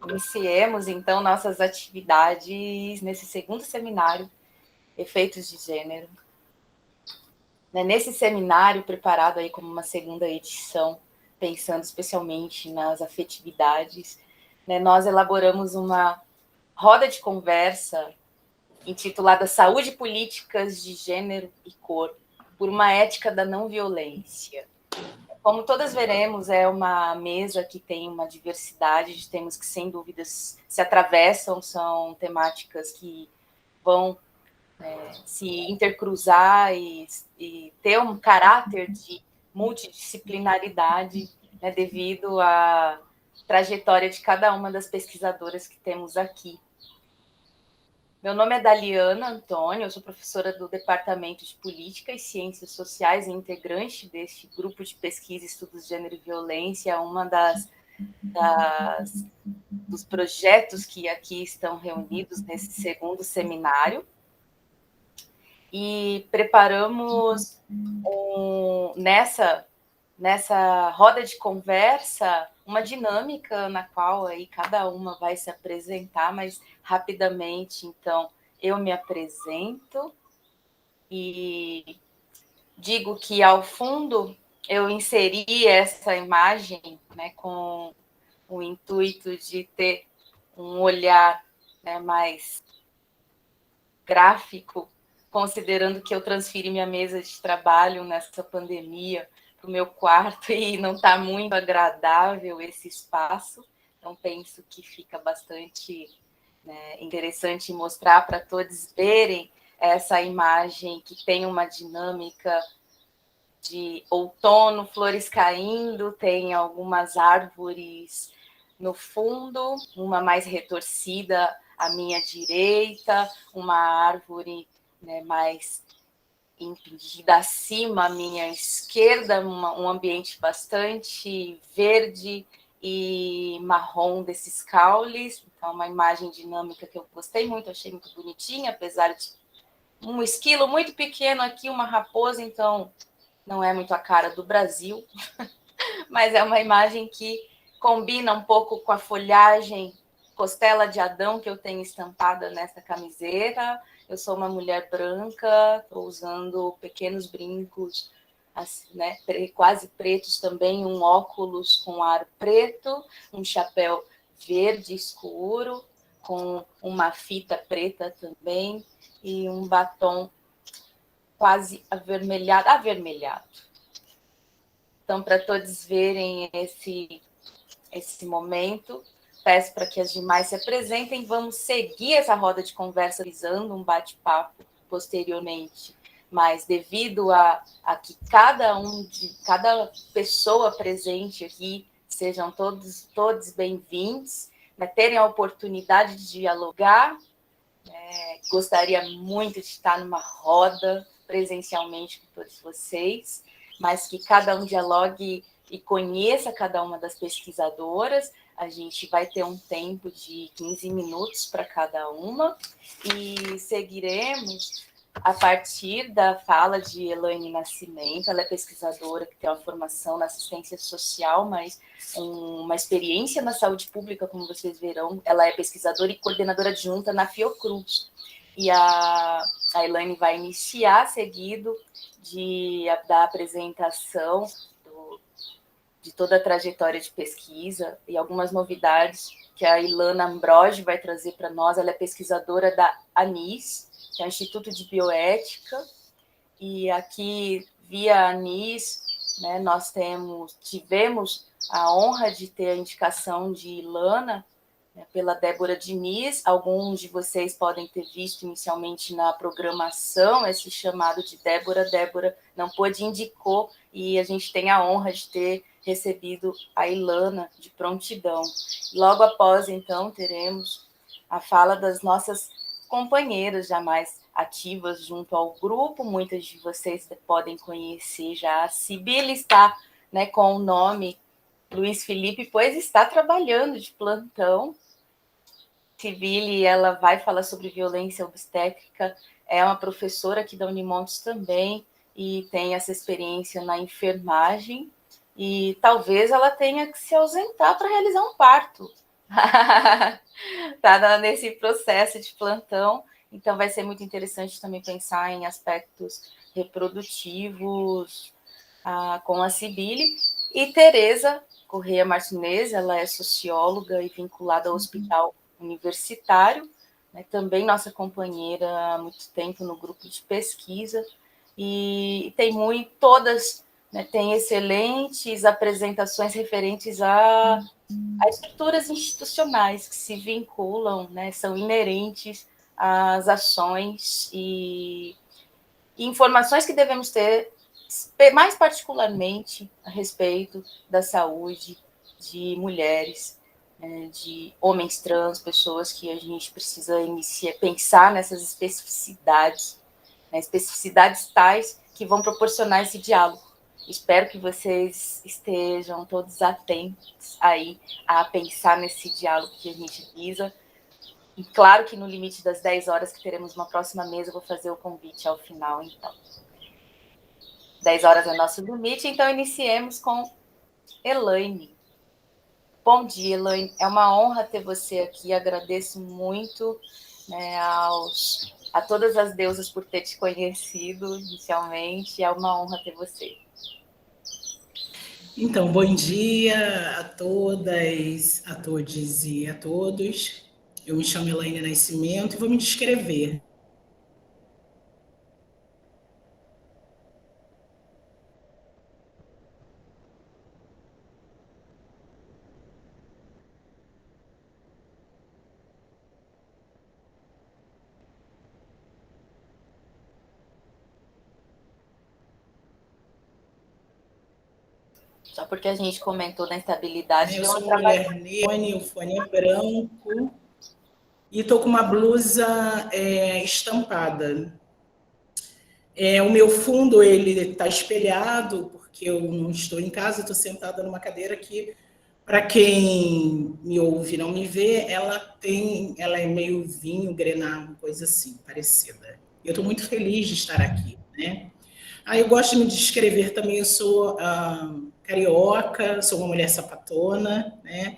Iniciemos, então, nossas atividades nesse segundo seminário, Efeitos de Gênero. Nesse seminário, preparado aí como uma segunda edição, pensando especialmente nas afetividades, nós elaboramos uma roda de conversa intitulada Saúde, Políticas de Gênero e Cor, por uma ética da não violência. Como todas veremos, é uma mesa que tem uma diversidade de temas que, sem dúvidas, se atravessam, são temáticas que vão se intercruzar e ter um caráter de multidisciplinaridade, devido à trajetória de cada uma das pesquisadoras que temos aqui. Meu nome é Daliana Antônio, eu sou professora do Departamento de Política e Ciências Sociais e integrante deste grupo de pesquisa e estudos de gênero e violência, uma dos projetos que aqui estão reunidos nesse segundo seminário. E preparamos nessa roda de conversa uma dinâmica na qual aí cada uma vai se apresentar, mas rapidamente, então, eu me apresento e digo que, ao fundo, eu inseri essa imagem, com o intuito de ter um olhar, mais gráfico, considerando que eu transferi minha mesa de trabalho nessa pandemia para o meu quarto e não está muito agradável esse espaço. Então, penso que fica bastante interessante mostrar para todos verem essa imagem que tem uma dinâmica de outono, flores caindo, tem algumas árvores no fundo, uma mais retorcida à minha direita, uma árvore mais impingida acima à minha esquerda, um ambiente bastante verde e marrom desses caules. Então, uma imagem dinâmica que eu gostei muito, achei muito bonitinha, apesar de um esquilo muito pequeno aqui, uma raposa, então não é muito a cara do Brasil, mas é uma imagem que combina um pouco com a folhagem costela de Adão que eu tenho estampada nessa camiseta. Eu sou uma mulher branca, estou usando pequenos brincos, assim, quase pretos também, um óculos com ar preto, um chapéu verde escuro, com uma fita preta também, e um batom quase avermelhado. Então, para todos verem esse momento, peço para que as demais se apresentem. Vamos seguir essa roda de conversa visando um bate-papo posteriormente, mas devido a que cada pessoa presente aqui sejam todos bem-vindos, terem a oportunidade de dialogar. Gostaria muito de estar numa roda presencialmente com todos vocês, mas que cada um dialogue e conheça cada uma das pesquisadoras. A gente vai ter um tempo de 15 minutos para cada uma e seguiremos a partir da fala de Elaine Nascimento. Ela é pesquisadora que tem uma formação na assistência social, mas uma experiência na saúde pública, como vocês verão. Ela é pesquisadora e coordenadora adjunta na Fiocruz. E a Elaine vai iniciar, seguido da apresentação de toda a trajetória de pesquisa e algumas novidades que a Ilana Ambrogi vai trazer para nós. Ela é pesquisadora da ANIS, que é o Instituto de Bioética, e aqui, via ANIS, nós tivemos a honra de ter a indicação de Ilana, pela Débora Diniz. Alguns de vocês podem ter visto inicialmente na programação esse chamado de Débora. Débora não pôde, indicou, e a gente tem a honra de ter recebido a Ilana de prontidão. Logo após, então, teremos a fala das nossas companheiras já mais ativas junto ao grupo. Muitas de vocês podem conhecer já. A Sibila está com o nome Luiz Felipe, pois está trabalhando de plantão. Sibila, ela vai falar sobre violência obstétrica, é uma professora aqui da Unimontes também, e tem essa experiência na enfermagem, e talvez ela tenha que se ausentar para realizar um parto. Está nesse processo de plantão, então vai ser muito interessante também pensar em aspectos reprodutivos com a Cibele. E Tereza Correia Martinez, ela é socióloga e vinculada ao Hospital Universitário, né, também nossa companheira há muito tempo no grupo de pesquisa, e tem todas, né, tem excelentes apresentações referentes a estruturas institucionais que se vinculam, né, são inerentes às ações e informações que devemos ter, mais particularmente a respeito da saúde de mulheres, né, de homens trans, pessoas que a gente precisa pensar nessas especificidades, né, especificidades tais que vão proporcionar esse diálogo. Espero que vocês estejam todos atentos aí a pensar nesse diálogo que a gente visa. E claro que no limite das 10 horas que teremos uma próxima mesa, eu vou fazer o convite ao final, então. 10 horas é nosso limite, então iniciemos com Elaine. Bom dia, Elaine. É uma honra ter você aqui. Agradeço muito, né, a todas as deusas por ter te conhecido inicialmente. É uma honra ter você. Então, bom dia a todas, a todos e a todos. Eu me chamo Elaine Nascimento e vou me descrever. Só porque a gente comentou da instabilidade, Eu deu uma sou uma mulher negra, o fone é branco e estou com uma blusa estampada. O meu fundo ele está espelhado porque eu não estou em casa, estou sentada numa cadeira que, para quem me ouve e não me vê, ela é meio vinho, grená, uma coisa assim, parecida. Eu estou muito feliz de estar aqui, né? Eu gosto de me descrever também, eu sou carioca, sou uma mulher sapatona, né?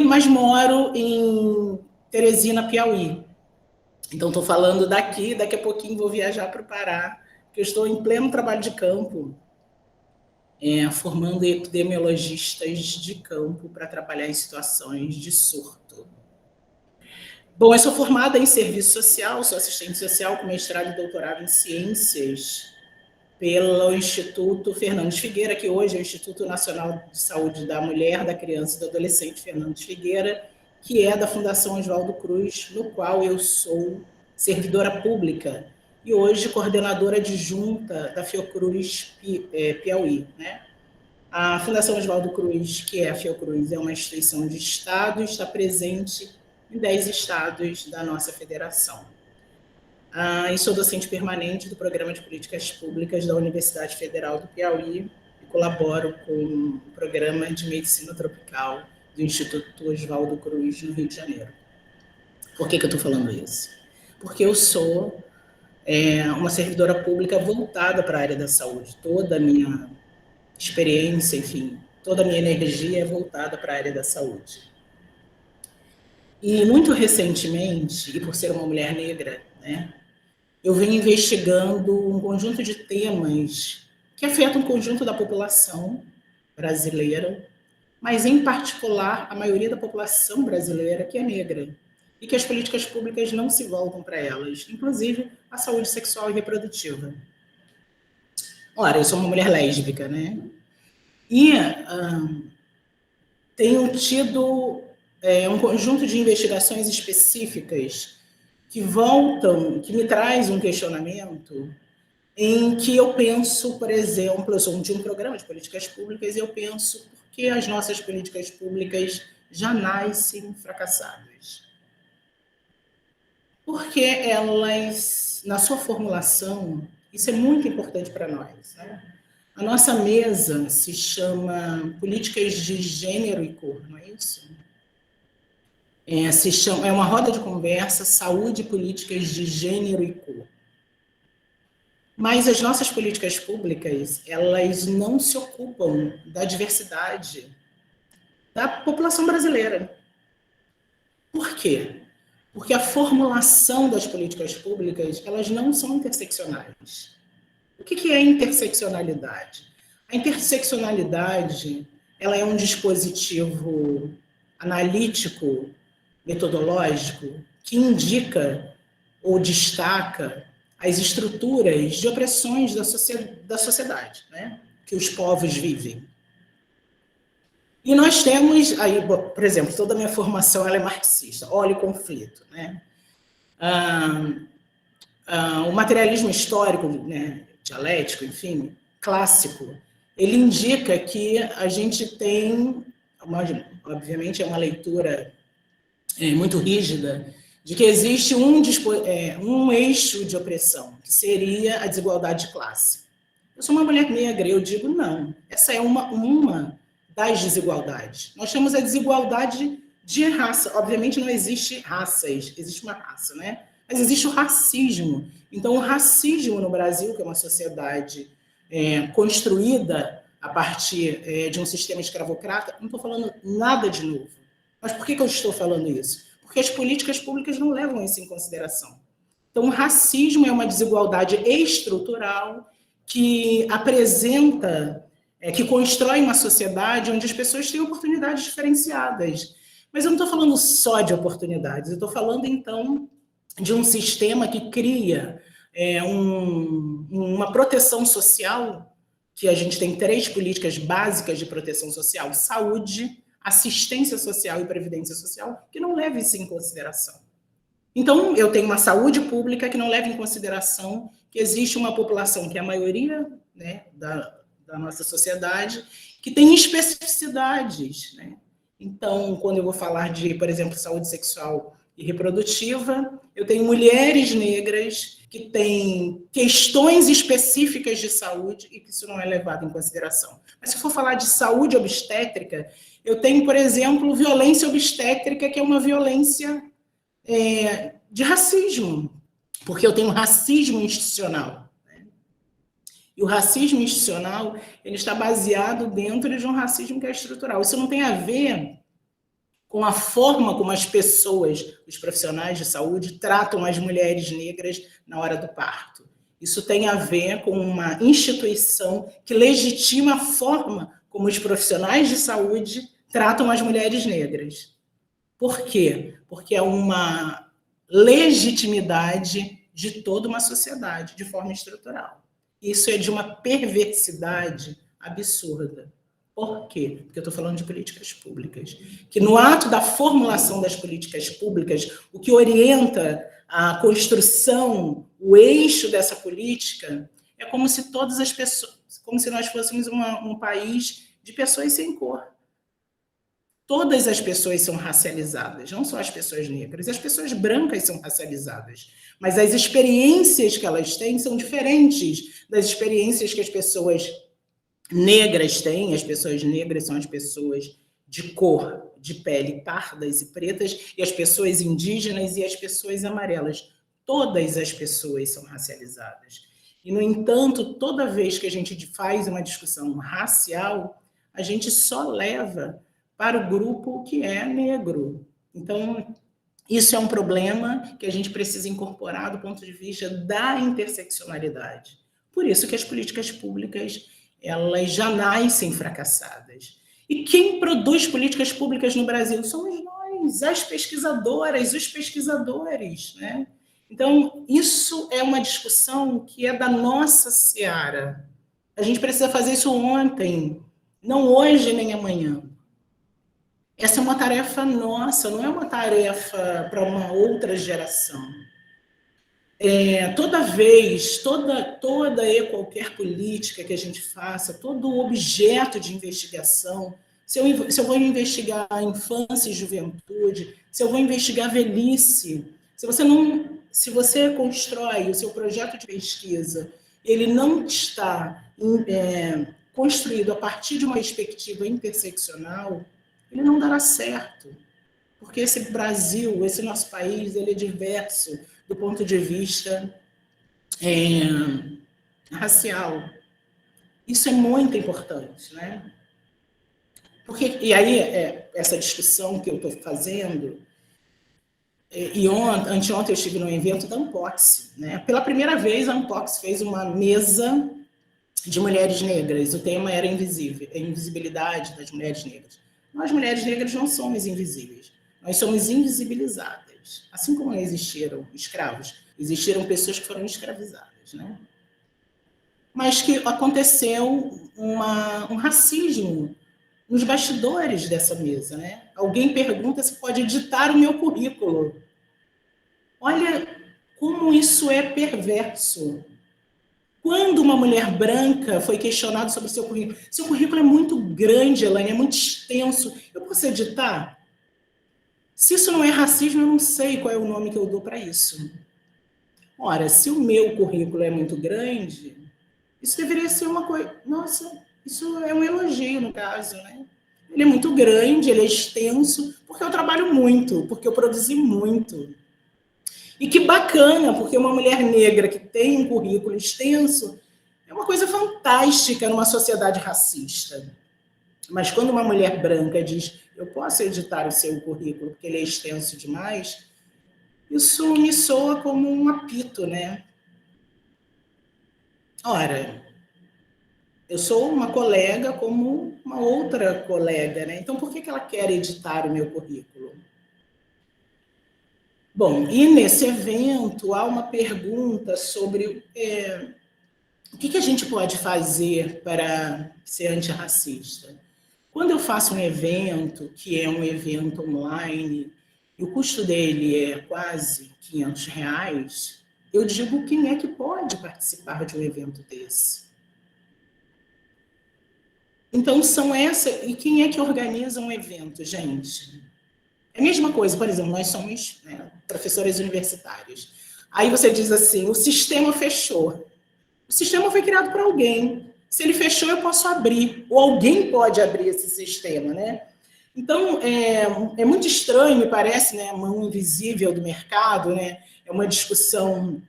Mas moro em Teresina, Piauí. Então, estou falando daqui a pouquinho vou viajar para o Pará, porque eu estou em pleno trabalho de campo, formando epidemiologistas de campo para trabalhar em situações de surto. Bom, eu sou formada em serviço social, sou assistente social com mestrado e doutorado em ciências pelo Instituto Fernandes Figueira, que hoje é o Instituto Nacional de Saúde da Mulher, da Criança e do Adolescente Fernandes Figueira, que é da Fundação Oswaldo Cruz, no qual eu sou servidora pública e hoje coordenadora adjunta da Fiocruz Piauí, né? A Fundação Oswaldo Cruz, que é a Fiocruz, é uma instituição de Estado e está presente em 10 estados da nossa federação. E sou docente permanente do Programa de Políticas Públicas da Universidade Federal do Piauí e colaboro com o Programa de Medicina Tropical do Instituto Oswaldo Cruz, no Rio de Janeiro. Por que eu estou falando isso? Porque eu sou uma servidora pública voltada para a área da saúde. Toda a minha experiência, enfim, toda a minha energia é voltada para a área da saúde. E muito recentemente, e por ser uma mulher negra, né, eu venho investigando um conjunto de temas que afetam o conjunto da população brasileira, mas, em particular, a maioria da população brasileira que é negra, e que as políticas públicas não se voltam para elas, inclusive a saúde sexual e reprodutiva. Ora, eu sou uma mulher lésbica, né? E tenho tido um conjunto de investigações específicas que me traz um questionamento em que eu penso, por exemplo, eu sou de um programa de políticas públicas e eu penso por que as nossas políticas públicas já nascem fracassadas. Porque elas, na sua formulação, isso é muito importante para nós, né? A nossa mesa se chama Políticas de Gênero e Cor, não é isso? É uma roda de conversa, saúde, políticas de gênero e cor. Mas as nossas políticas públicas, elas não se ocupam da diversidade da população brasileira. Por quê? Porque a formulação das políticas públicas, elas não são interseccionais. O que é interseccionalidade? A interseccionalidade, ela é um dispositivo analítico, metodológico, que indica ou destaca as estruturas de opressões da sociedade, né? Que os povos vivem. E nós temos, aí, por exemplo, toda a minha formação ela é marxista, olha o conflito, né? O materialismo histórico, né, dialético, enfim, clássico, ele indica que a gente tem, obviamente é uma leitura muito rígida, de que existe um eixo de opressão, que seria a desigualdade de classe. Eu sou uma mulher negra, eu digo não. Essa é uma das desigualdades. Nós temos a desigualdade de raça. Obviamente não existe raças, existe uma raça, né? Mas existe o racismo. Então, o racismo no Brasil, que é uma sociedade construída a partir de um sistema escravocrata, não estou falando nada de novo. Mas por que eu estou falando isso? Porque as políticas públicas não levam isso em consideração. Então, o racismo é uma desigualdade estrutural que apresenta, que constrói uma sociedade onde as pessoas têm oportunidades diferenciadas. Mas eu não estou falando só de oportunidades, eu estou falando, então, de um sistema que cria uma proteção social, que a gente tem 3 políticas básicas de proteção social: saúde, assistência social e previdência social, que não leva isso em consideração. Então, eu tenho uma saúde pública que não leva em consideração que existe uma população, que é a maioria, né, da nossa sociedade, que tem especificidades, né? Então, quando eu vou falar de, por exemplo, saúde sexual e reprodutiva, eu tenho mulheres negras que têm questões específicas de saúde e que isso não é levado em consideração. Mas se for falar de saúde obstétrica, eu tenho, por exemplo, violência obstétrica, que é uma violência de racismo, porque eu tenho racismo institucional. Né? E o racismo institucional ele está baseado dentro de um racismo que é estrutural. Isso não tem a ver com a forma como as pessoas, os profissionais de saúde, tratam as mulheres negras na hora do parto. Isso tem a ver com uma instituição que legitima a forma como os profissionais de saúde tratam as mulheres negras. Por quê? Porque é uma legitimidade de toda uma sociedade, de forma estrutural. Isso é de uma perversidade absurda. Por quê? Porque eu estou falando de políticas públicas. Que no ato da formulação das políticas públicas, o que orienta a construção, o eixo dessa política, é como se todas as pessoas, como se nós fôssemos um país de pessoas sem cor. Todas as pessoas são racializadas, não só as pessoas negras. As pessoas brancas são racializadas, mas as experiências que elas têm são diferentes das experiências que as pessoas negras têm. As pessoas negras são as pessoas de cor, de pele pardas e pretas, e as pessoas indígenas e as pessoas amarelas. Todas as pessoas são racializadas. E, no entanto, toda vez que a gente faz uma discussão racial, a gente só leva para o grupo que é negro. Então, isso é um problema que a gente precisa incorporar do ponto de vista da interseccionalidade. Por isso que as políticas públicas elas já nascem fracassadas. E quem produz políticas públicas no Brasil somos nós, as pesquisadoras, os pesquisadores, né? Então, isso é uma discussão que é da nossa seara. A gente precisa fazer isso ontem, não hoje nem amanhã. Essa é uma tarefa nossa, não é uma tarefa para uma outra geração. Toda vez, toda e qualquer política que a gente faça, todo objeto de investigação, se eu vou investigar a infância e juventude, se eu vou investigar a velhice, se você constrói o seu projeto de pesquisa, ele não está construído a partir de uma perspectiva interseccional, ele não dará certo, porque esse Brasil, esse nosso país, ele é diverso do ponto de vista racial. Isso é muito importante, né? Porque, e aí, essa discussão que eu estou fazendo, E anteontem eu estive num evento da Unbox, né? Pela primeira vez, a Unbox fez uma mesa de mulheres negras. O tema era invisibilidade das mulheres negras. Nós, mulheres negras, não somos invisíveis. Nós somos invisibilizadas. Assim como não existiram escravos, existiram pessoas que foram escravizadas, né? Mas que aconteceu um racismo nos bastidores dessa mesa, né? Alguém pergunta se pode editar o meu currículo. Olha como isso é perverso. Quando uma mulher branca foi questionada sobre seu currículo é muito grande, Elaine, é muito extenso, eu posso editar? Se isso não é racismo, eu não sei qual é o nome que eu dou para isso. Ora, se o meu currículo é muito grande, isso deveria ser uma coisa... Nossa, isso é um elogio, no caso, né? Ele é muito grande, ele é extenso, porque eu trabalho muito, porque eu produzi muito. E que bacana, porque uma mulher negra que tem um currículo extenso é uma coisa fantástica numa sociedade racista. Mas quando uma mulher branca diz, eu posso editar o seu currículo porque ele é extenso demais, isso me soa como um apito, né? Ora, eu sou uma colega como uma outra colega, né? Então, por que ela quer editar o meu currículo? Bom, e nesse evento há uma pergunta sobre o que a gente pode fazer para ser antirracista. Quando eu faço um evento, que é um evento online, e o custo dele é quase R$ 500, eu digo quem é que pode participar de um evento desse. Então, e quem é que organiza um evento, gente? É a mesma coisa, por exemplo, nós somos, né, professores universitários. Aí você diz assim, o sistema fechou. O sistema foi criado por alguém. Se ele fechou, eu posso abrir. Ou alguém pode abrir esse sistema, né? Então, é muito estranho, me parece, né, a mão invisível do mercado, né? É uma discussão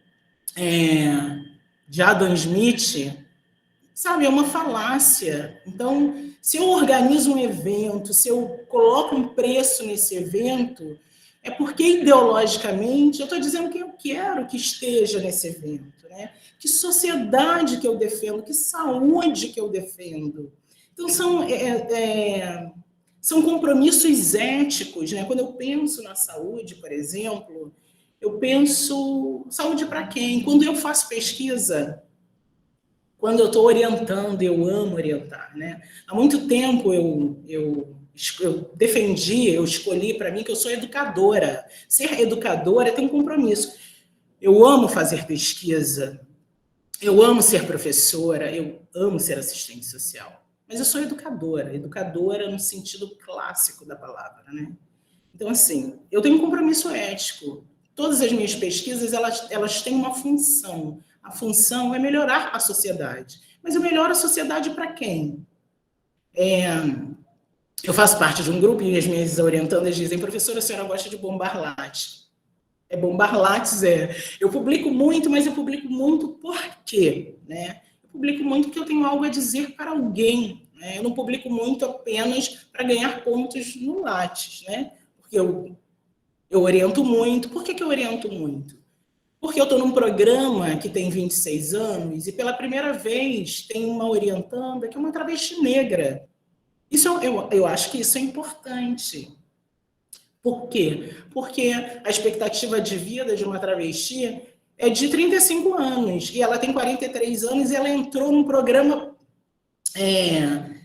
de Adam Smith, sabe? É uma falácia. Então, se eu organizo um evento, se eu coloco um preço nesse evento, é porque, ideologicamente, eu estou dizendo que eu quero que esteja nesse evento, né? Que sociedade que eu defendo, que saúde que eu defendo. Então, são compromissos éticos, né? Quando eu penso na saúde, por exemplo, eu penso saúde para quem? Quando eu faço pesquisa, quando eu estou orientando, eu amo orientar, né? Há muito tempo eu defendi, eu escolhi para mim que eu sou educadora. Ser educadora tem um compromisso. Eu amo fazer pesquisa, eu amo ser professora, eu amo ser assistente social. Mas eu sou educadora, educadora no sentido clássico da palavra, né? Então, assim, eu tenho um compromisso ético. Todas as minhas pesquisas, elas têm uma função. A função é melhorar a sociedade. Mas eu melhoro a sociedade para quem? Eu faço parte de um grupo e as minhas orientandas dizem, professora, a senhora gosta de bombar lattes. Bombar lattes eu publico muito, mas eu publico muito por quê? Né? Eu publico muito porque eu tenho algo a dizer para alguém. Né? Eu não publico muito apenas para ganhar pontos no lattes, né? Porque eu oriento muito. Por que eu oriento muito? Porque eu estou num programa que tem 26 anos e pela primeira vez tem uma orientanda que é uma travesti negra. Eu acho que isso é importante. Por quê? Porque a expectativa de vida de uma travesti é de 35 anos e ela tem 43 anos e ela entrou num programa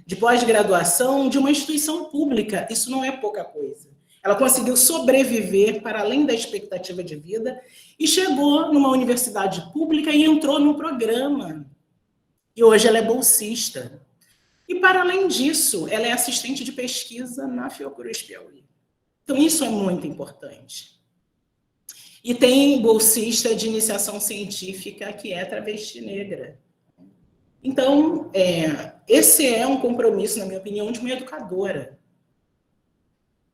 de pós-graduação de uma instituição pública. Isso não é pouca coisa. Ela conseguiu sobreviver para além da expectativa de vida e chegou numa universidade pública e entrou num programa. E hoje ela é bolsista. E, para além disso, ela é assistente de pesquisa na Fiocruz Piauí. Então, isso é muito importante. E tem bolsista de iniciação científica que é travesti negra. Então, esse é um compromisso, na minha opinião, de uma educadora,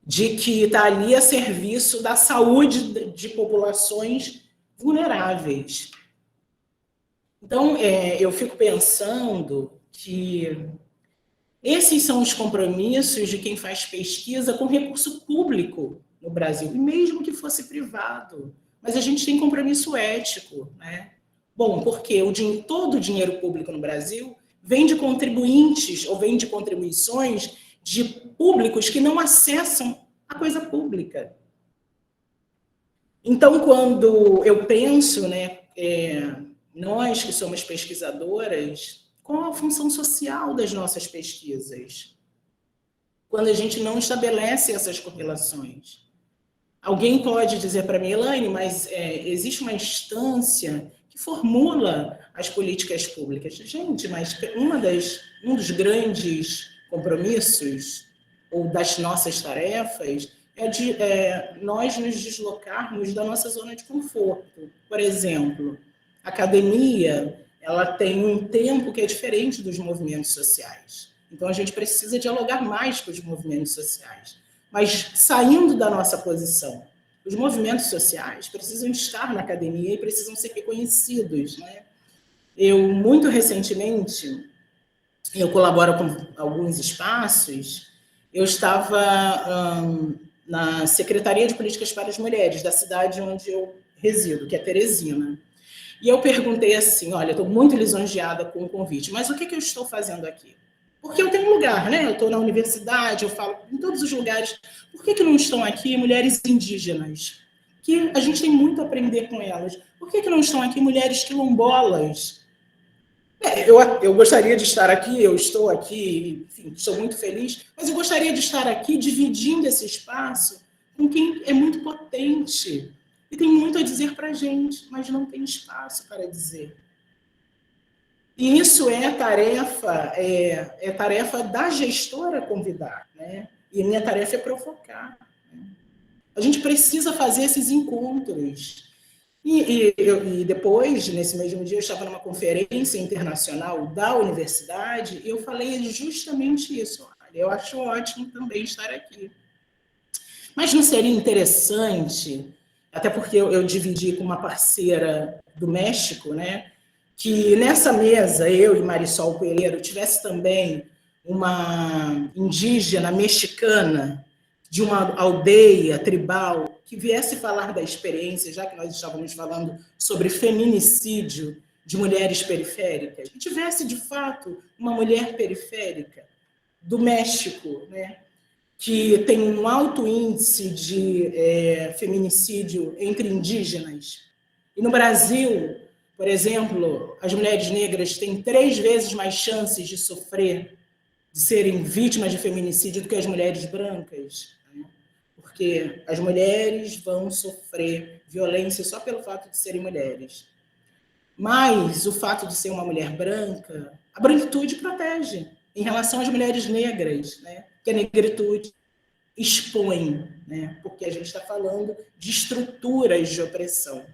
de que está ali a serviço da saúde de populações vulneráveis. Então, eu fico pensando que esses são os compromissos de quem faz pesquisa com recurso público, no Brasil, e mesmo que fosse privado, mas a gente tem compromisso ético, né? Bom, porque todo o dinheiro público no Brasil vem de contribuintes ou vem de contribuições de públicos que não acessam a coisa pública. Então, quando eu penso, né, nós que somos pesquisadoras, qual a função social das nossas pesquisas? Quando a gente não estabelece essas correlações. Alguém pode dizer para mim, Elaine, mas existe uma instância que formula as políticas públicas. Gente, mas um dos grandes compromissos ou das nossas tarefas é de nós nos deslocarmos da nossa zona de conforto. Por exemplo, a academia, ela tem um tempo que é diferente dos movimentos sociais. Então, a gente precisa dialogar mais com os movimentos sociais. Mas, saindo da nossa posição, os movimentos sociais precisam estar na academia e precisam ser reconhecidos, né? Muito recentemente, eu colaboro com alguns espaços, eu estava na Secretaria de Políticas para as Mulheres, da cidade onde eu resido, que é Teresina. E eu perguntei assim, olha, estou muito lisonjeada com o convite, mas o que eu estou fazendo aqui? Porque eu tenho um lugar, né? Eu estou na universidade, eu falo em todos os lugares. Por que não estão aqui mulheres indígenas? Que a gente tem muito a aprender com elas. Por que não estão aqui mulheres quilombolas? Eu gostaria de estar aqui, eu estou aqui, enfim, sou muito feliz, mas eu gostaria de estar aqui dividindo esse espaço com quem é muito potente e tem muito a dizer para a gente, mas não tem espaço para dizer. E isso é tarefa da gestora convidar, né? E a minha tarefa é provocar. Né? A gente precisa fazer esses encontros. E depois, nesse mesmo dia, eu estava numa conferência internacional da universidade e eu falei justamente isso. Olha, eu acho ótimo também estar aqui. Mas não seria interessante, até porque eu dividi com uma parceira do México, né? Que nessa mesa, eu e Marisol Coelheiro, tivesse também uma indígena mexicana de uma aldeia tribal que viesse falar da experiência, já que nós estávamos falando sobre feminicídio de mulheres periféricas, que tivesse, de fato, uma mulher periférica do México, né, que tem um alto índice de feminicídio entre indígenas. E no Brasil, por exemplo, as mulheres negras têm 3 vezes mais chances de sofrer, de serem vítimas de feminicídio do que as mulheres brancas, né? Porque as mulheres vão sofrer violência só pelo fato de serem mulheres. Mas o fato de ser uma mulher branca, a branquitude protege em relação às mulheres negras, né? Que a negritude expõe, né? Porque a gente está falando de estruturas de opressão.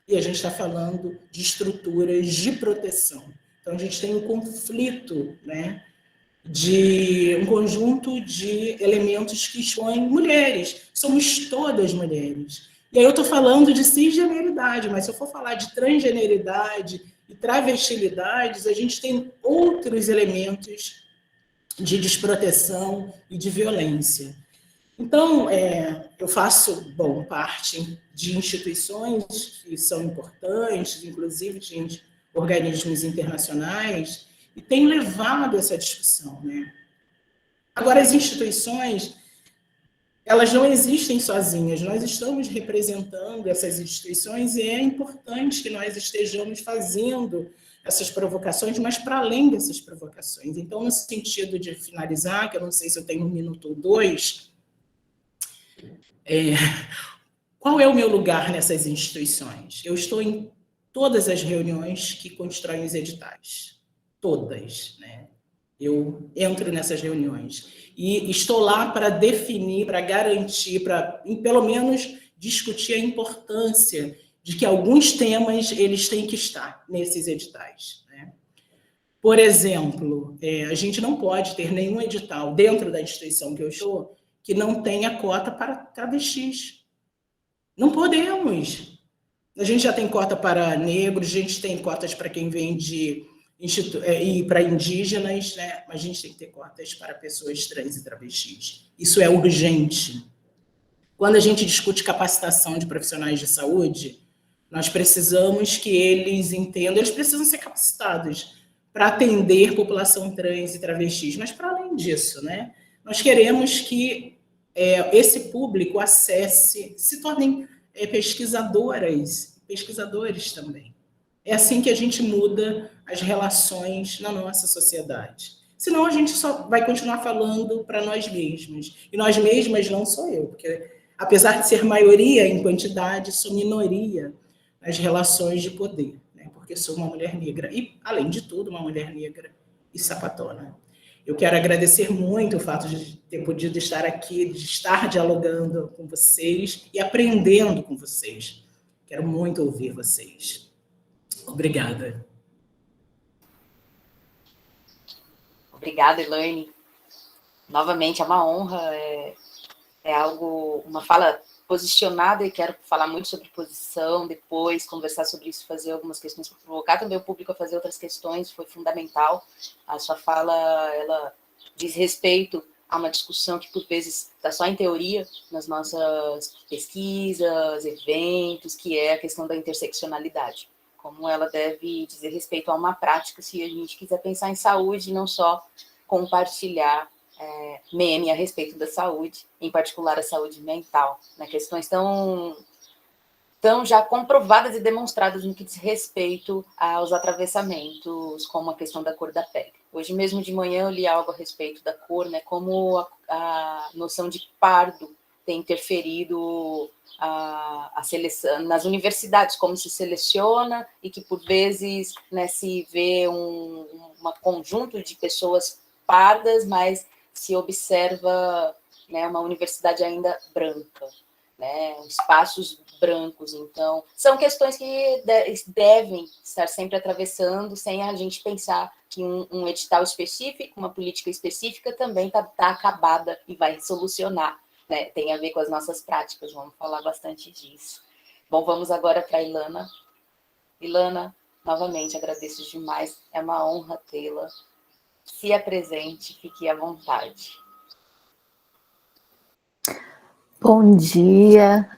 E a gente está falando de estruturas de proteção. Então, a gente tem um conflito, né, de um conjunto de elementos que expõem mulheres. Somos todas mulheres. E aí eu estou falando de cisgeneridade, mas se eu for falar de transgeneridade e travestilidades, a gente tem outros elementos de desproteção e de violência. Então, eu faço, parte de instituições que são importantes, inclusive de organismos internacionais, e tenho levado essa discussão, né? Agora, as instituições, elas não existem sozinhas, nós estamos representando essas instituições e é importante que nós estejamos fazendo essas provocações, mas para além dessas provocações. Então, no sentido de finalizar, que eu não sei se eu tenho 1 minuto ou 2, qual é o meu lugar nessas instituições? Eu estou em todas as reuniões que constroem os editais. Todas, né? Eu entro nessas reuniões. E estou lá para definir, para garantir, para, pelo menos, discutir a importância de que alguns temas eles têm que estar nesses editais. Né? Por exemplo, a gente não pode ter nenhum edital dentro da instituição que eu estou que não tenha cota para travestis. Não podemos. A gente já tem cota para negros, a gente tem cotas para quem vem e para indígenas, né? Mas a gente tem que ter cotas para pessoas trans e travestis. Isso é urgente. Quando a gente discute capacitação de profissionais de saúde, nós precisamos que eles entendam, eles precisam ser capacitados para atender população trans e travestis, mas para além disso, né, nós queremos que esse público acesse, se tornem pesquisadores também. É assim que a gente muda as relações na nossa sociedade. Senão a gente só vai continuar falando para nós mesmos. E nós mesmas não sou eu, porque apesar de ser maioria em quantidade, sou minoria nas relações de poder, né? Porque sou uma mulher negra e, além de tudo, uma mulher negra e sapatona. Eu quero agradecer muito o fato de ter podido estar aqui, de estar dialogando com vocês e aprendendo com vocês. Quero muito ouvir vocês. Obrigada. Obrigada, Elaine. Novamente, é uma honra, é algo, uma fala posicionada, e quero falar muito sobre posição depois, conversar sobre isso, fazer algumas questões para provocar também o público a fazer outras questões, foi fundamental. A sua fala, ela diz respeito a uma discussão que, por vezes, está só em teoria, nas nossas pesquisas, eventos, que é a questão da interseccionalidade. Como ela deve dizer respeito a uma prática, se a gente quiser pensar em saúde, não só compartilhar meme a respeito da saúde, em particular a saúde mental, né? Questões tão já comprovadas e demonstradas no que diz respeito aos atravessamentos, como a questão da cor da pele. Hoje mesmo de manhã eu li algo a respeito da cor, né? Como a noção de pardo tem interferido a seleção nas universidades, como se seleciona e que por vezes, né, se vê um conjunto de pessoas pardas, mas se observa, né, uma universidade ainda branca, né, espaços brancos. Então, são questões que devem estar sempre atravessando, sem a gente pensar que um edital específico, uma política específica também está acabada e vai solucionar, né? Tem a ver com as nossas práticas, vamos falar bastante disso. Bom, vamos agora para a Ilana. Ilana, novamente, agradeço demais, é uma honra tê-la. Se apresente, fique à vontade. Bom dia,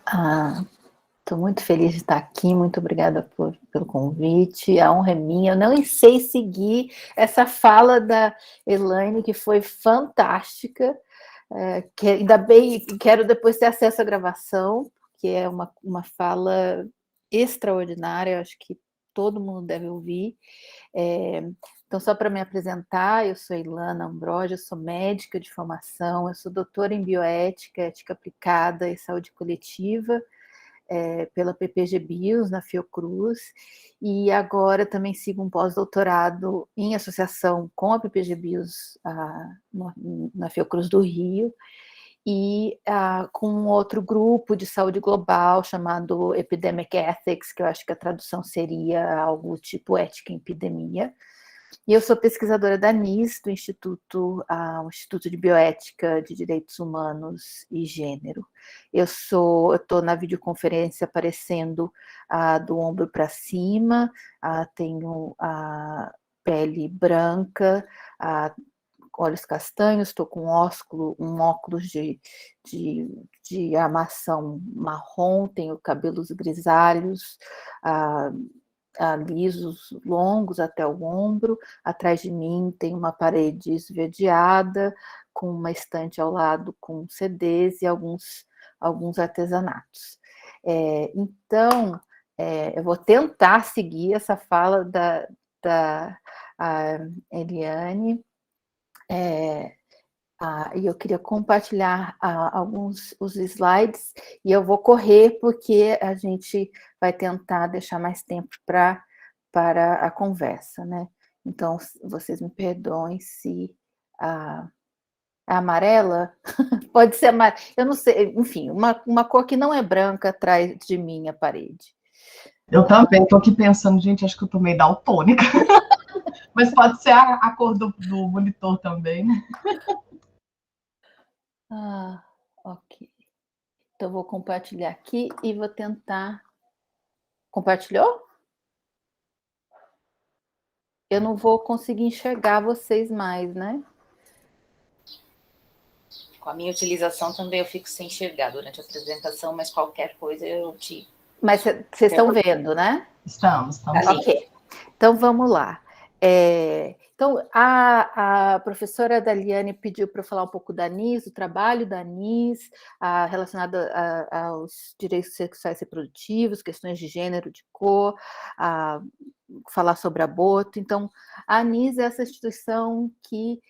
estou muito feliz de estar aqui, muito obrigada pelo convite, a honra é minha. Eu não sei seguir essa fala da Elaine, que foi fantástica, que ainda bem, quero depois ter acesso à gravação, porque é uma fala extraordinária, acho que todo mundo deve ouvir. Então, só para me apresentar, eu sou Ilana Ambrosio, eu sou médica de formação, eu sou doutora em bioética, ética aplicada e saúde coletiva, pela PPG Bios, na Fiocruz, e agora também sigo um pós-doutorado em associação com a PPG Bios na Fiocruz do Rio, e com um outro grupo de saúde global chamado Epidemic Ethics, que eu acho que a tradução seria algo tipo ética em epidemia. E eu sou pesquisadora da ANIS, do Instituto de Bioética de Direitos Humanos e Gênero. Eu estou na videoconferência aparecendo do ombro para cima, tenho a pele branca, olhos castanhos, estou com um óculos de armação marrom, tenho cabelos grisalhos, lisos, longos até o ombro. Atrás de mim tem uma parede esverdeada, com uma estante ao lado com CDs e alguns artesanatos. Então, eu vou tentar seguir essa fala da Eliane, e eu queria compartilhar os slides, e eu vou correr porque a gente vai tentar deixar mais tempo para a conversa, né? Então, vocês me perdoem se a amarela, pode ser amarela, eu não sei, enfim, uma cor que não é branca atrás de mim a parede. Eu também estou aqui pensando, gente, acho que eu tô meio daltônica, mas pode ser a cor do monitor também, né? Ok. Então, vou compartilhar aqui e vou tentar... Compartilhou? Eu não vou conseguir enxergar vocês mais, né? Com a minha utilização também eu fico sem enxergar durante a apresentação, mas qualquer coisa eu te... Mas vocês estão vendo, né? Estamos. Ok. Então, vamos lá. Então, a professora Daliane pediu para eu falar um pouco da ANIS, o trabalho da ANIS, relacionado aos direitos sexuais e reprodutivos, questões de gênero, de cor, falar sobre aborto. Então, a ANIS é essa instituição que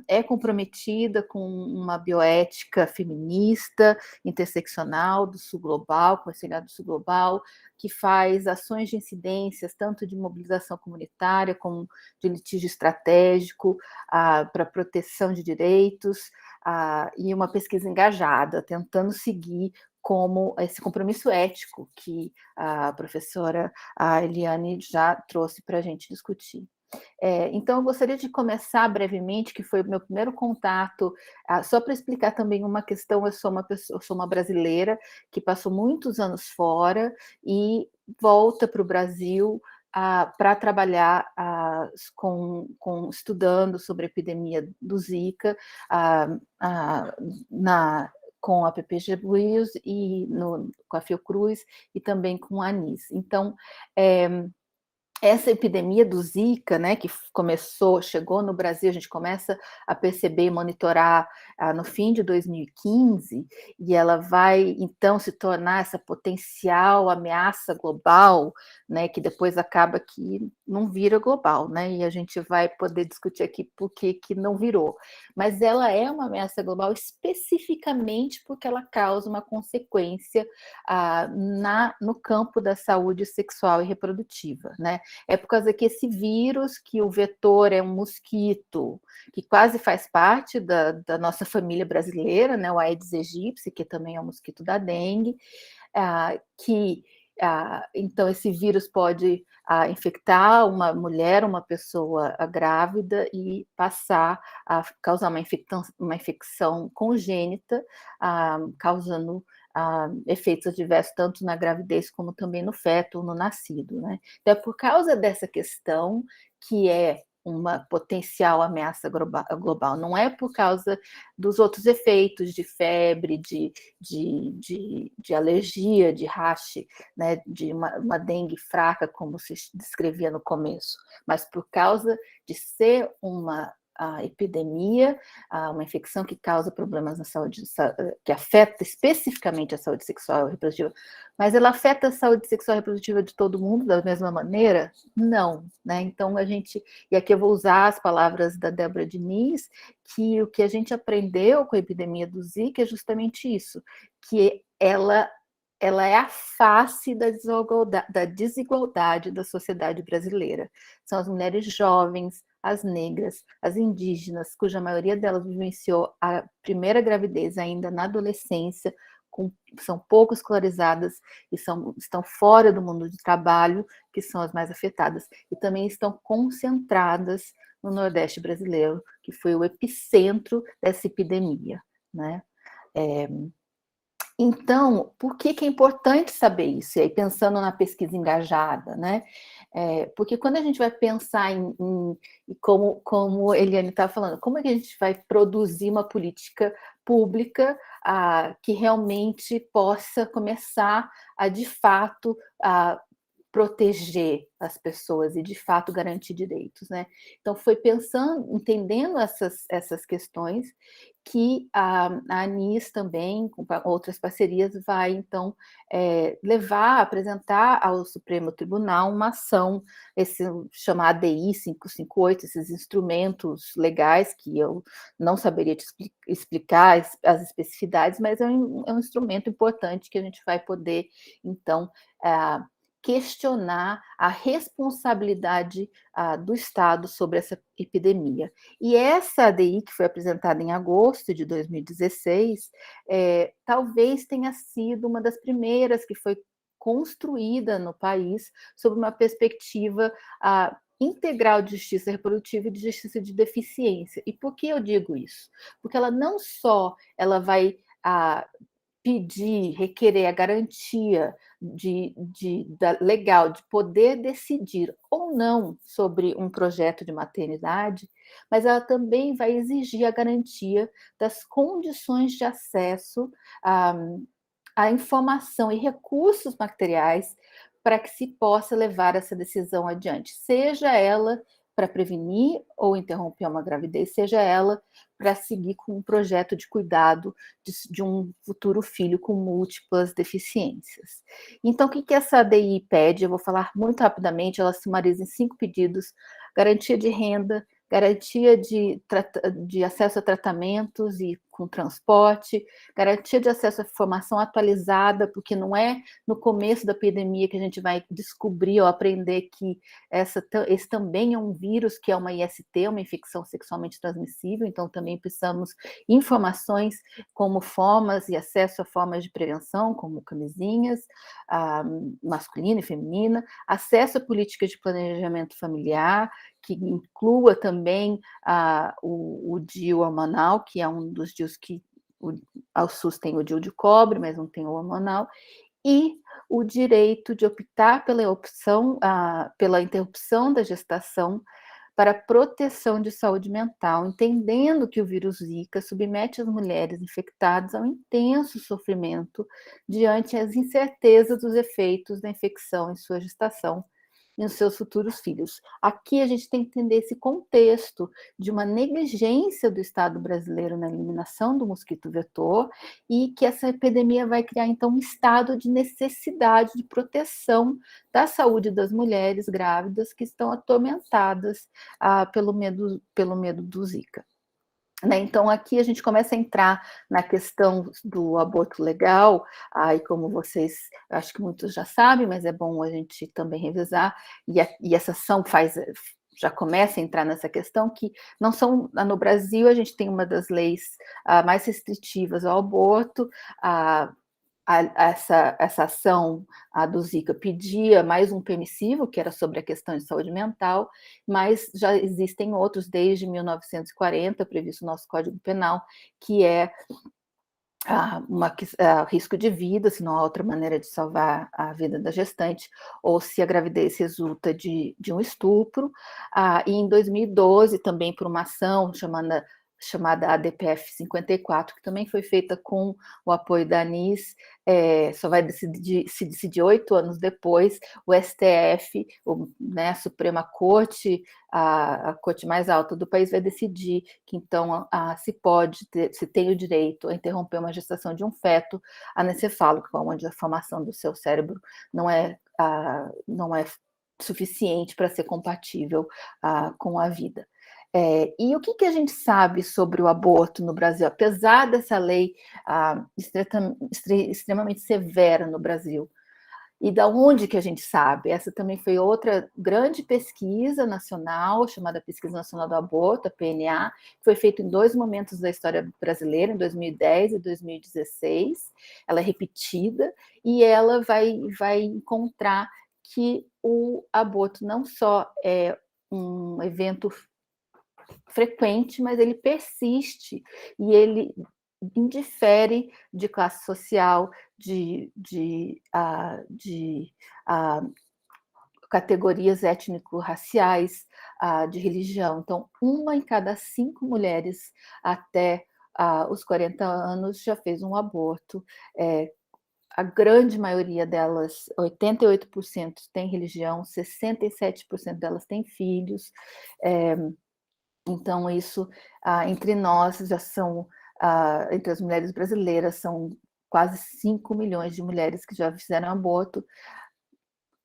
é comprometida com uma bioética feminista, interseccional do Sul Global, com a Conselho do Sul Global, que faz ações de incidências, tanto de mobilização comunitária, como de litígio estratégico, para proteção de direitos, e uma pesquisa engajada, tentando seguir como esse compromisso ético que a professora Eliane já trouxe para a gente discutir. Então, eu gostaria de começar brevemente, que foi o meu primeiro contato, só para explicar também uma questão. Eu sou uma brasileira que passou muitos anos fora e volta para o Brasil para trabalhar estudando sobre a epidemia do Zika com a PPG-Buios e com a Fiocruz e também com a ANIS. Então, essa epidemia do Zika, né, que chegou no Brasil, a gente começa a perceber e monitorar no fim de 2015, e ela vai, então, se tornar essa potencial ameaça global, né, que depois acaba que não vira global, né, e a gente vai poder discutir aqui por que não virou. Mas ela é uma ameaça global especificamente porque ela causa uma consequência no campo da saúde sexual e reprodutiva, né? É por causa que esse vírus, que o vetor é um mosquito, que quase faz parte da nossa família brasileira, né, o Aedes aegypti, que também é um mosquito da dengue, então esse vírus pode infectar uma mulher, uma pessoa grávida, e passar a causar uma infecção congênita, causando efeitos adversos tanto na gravidez como também no feto ou no nascido, né? Então, é por causa dessa questão que é uma potencial ameaça global, não é por causa dos outros efeitos de febre, de alergia, de rash, né, de uma dengue fraca, como se descrevia no começo, mas por causa de ser uma epidemia, uma infecção que causa problemas na saúde, que afeta especificamente a saúde sexual e reprodutiva. Mas ela afeta a saúde sexual e reprodutiva de todo mundo da mesma maneira? Não, né? Então e aqui eu vou usar as palavras da Débora Diniz, que o que a gente aprendeu com a epidemia do Zika é justamente isso, que ela é a face da desigualdade da sociedade brasileira. São as mulheres jovens, as negras, as indígenas, cuja maioria delas vivenciou a primeira gravidez ainda na adolescência, são pouco escolarizadas e estão fora do mundo de trabalho, que são as mais afetadas, e também estão concentradas no Nordeste brasileiro, que foi o epicentro dessa epidemia, né? Então, por que é importante saber isso? E aí, pensando na pesquisa engajada, né? Porque quando a gente vai pensar como Eliane estava falando, como é que a gente vai produzir uma política pública que realmente possa começar de fato, proteger as pessoas e, de fato, garantir direitos, né? Então, foi entendendo essas questões, que a ANIS também, com outras parcerias, vai, então, apresentar ao Supremo Tribunal uma ação, esse chamado ADI 558, esses instrumentos legais, que eu não saberia te explicar as especificidades, mas é um instrumento importante que a gente vai poder, então, questionar a responsabilidade do Estado sobre essa epidemia. E essa ADI, que foi apresentada em agosto de 2016, talvez tenha sido uma das primeiras que foi construída no país sob uma perspectiva integral de justiça reprodutiva e de justiça de deficiência. E por que eu digo isso? Porque ela não só vai pedir, requerer a garantia legal de poder decidir ou não sobre um projeto de maternidade, mas ela também vai exigir a garantia das condições de acesso à informação e recursos materiais para que se possa levar essa decisão adiante, seja ela para prevenir ou interromper uma gravidez, seja ela para seguir com um projeto de cuidado de um futuro filho com múltiplas deficiências. Então, o que essa ADI pede? Eu vou falar muito rapidamente, ela sumariza em 5 pedidos: garantia de renda, garantia de acesso a tratamentos e com transporte, garantia de acesso à informação atualizada, porque não é no começo da epidemia que a gente vai descobrir ou aprender que esse também é um vírus, que é uma IST, uma infecção sexualmente transmissível, então também precisamos informações como formas e acesso a formas de prevenção, como camisinhas, masculina e feminina, acesso a políticas de planejamento familiar, que inclua também o DIU hormonal, que é um dos DIUs que ao SUS tem o DIU de cobre, mas não tem o hormonal, e o direito de optar pela interrupção da gestação para proteção de saúde mental, entendendo que o vírus Zika submete as mulheres infectadas a um intenso sofrimento diante as incertezas dos efeitos da infecção em sua gestação e nos seus futuros filhos. Aqui a gente tem que entender esse contexto de uma negligência do Estado brasileiro na eliminação do mosquito vetor e que essa epidemia vai criar, então, um estado de necessidade de proteção da saúde das mulheres grávidas que estão atormentadas pelo medo do Zika. Então, aqui a gente começa a entrar na questão do aborto legal, e como vocês, acho que muitos já sabem, mas é bom a gente também revisar, e essa ação já começa a entrar nessa questão, que não são, no Brasil a gente tem uma das leis mais restritivas ao aborto, essa ação do Zika pedia mais um permissivo, que era sobre a questão de saúde mental, mas já existem outros desde 1940, previsto no nosso Código Penal, que é risco de vida, se não há outra maneira de salvar a vida da gestante, ou se a gravidez resulta de um estupro. E em 2012, também por uma ação chamada ADPF 54, que também foi feita com o apoio da ANIS, só vai se decidir 8 anos depois, o STF, a Suprema Corte, a corte mais alta do país, vai decidir que, então, se tem o direito a interromper uma gestação de um feto anencefálico, onde a formação do seu cérebro não é suficiente para ser compatível com a vida. E o que a gente sabe sobre o aborto no Brasil, apesar dessa lei extremamente severa no Brasil? E da onde que a gente sabe? Essa também foi outra grande pesquisa nacional, chamada Pesquisa Nacional do Aborto, a PNA, que foi feita em 2 momentos da história brasileira, em 2010 e 2016. Ela é repetida e ela vai encontrar que o aborto não só é um evento frequente, mas ele persiste e ele indifere de classe social, de categorias étnico-raciais, de religião. Então, 1 em cada 5 mulheres até os 40 anos já fez um aborto. A grande maioria delas, 88%, tem religião, 67% delas têm filhos. Então, isso, entre nós, já são, entre as mulheres brasileiras, são quase 5 milhões de mulheres que já fizeram aborto,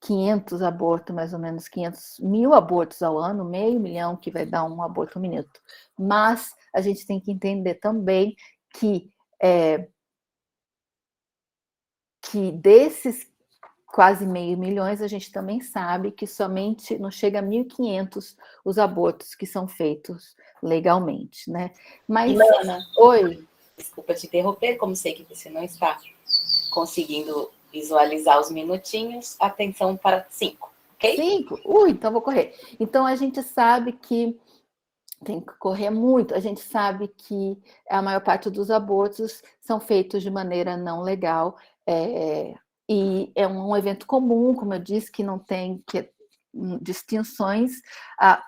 500 abortos, mais ou menos 500 mil abortos ao ano, 500.000 que vai dar um aborto por minuto. Mas a gente tem que entender também que desses quase 500 milhões, a gente também sabe que somente não chega a 1.500 os abortos que são feitos legalmente, né? Mas, Ilana, oi. Desculpa te interromper, como sei que você não está conseguindo visualizar os minutinhos, atenção para 5, ok? 5? Então vou correr. Então, a gente sabe que tem que correr muito. A gente sabe que a maior parte dos abortos são feitos de maneira não legal, e é um evento comum, como eu disse, que não tem distinções,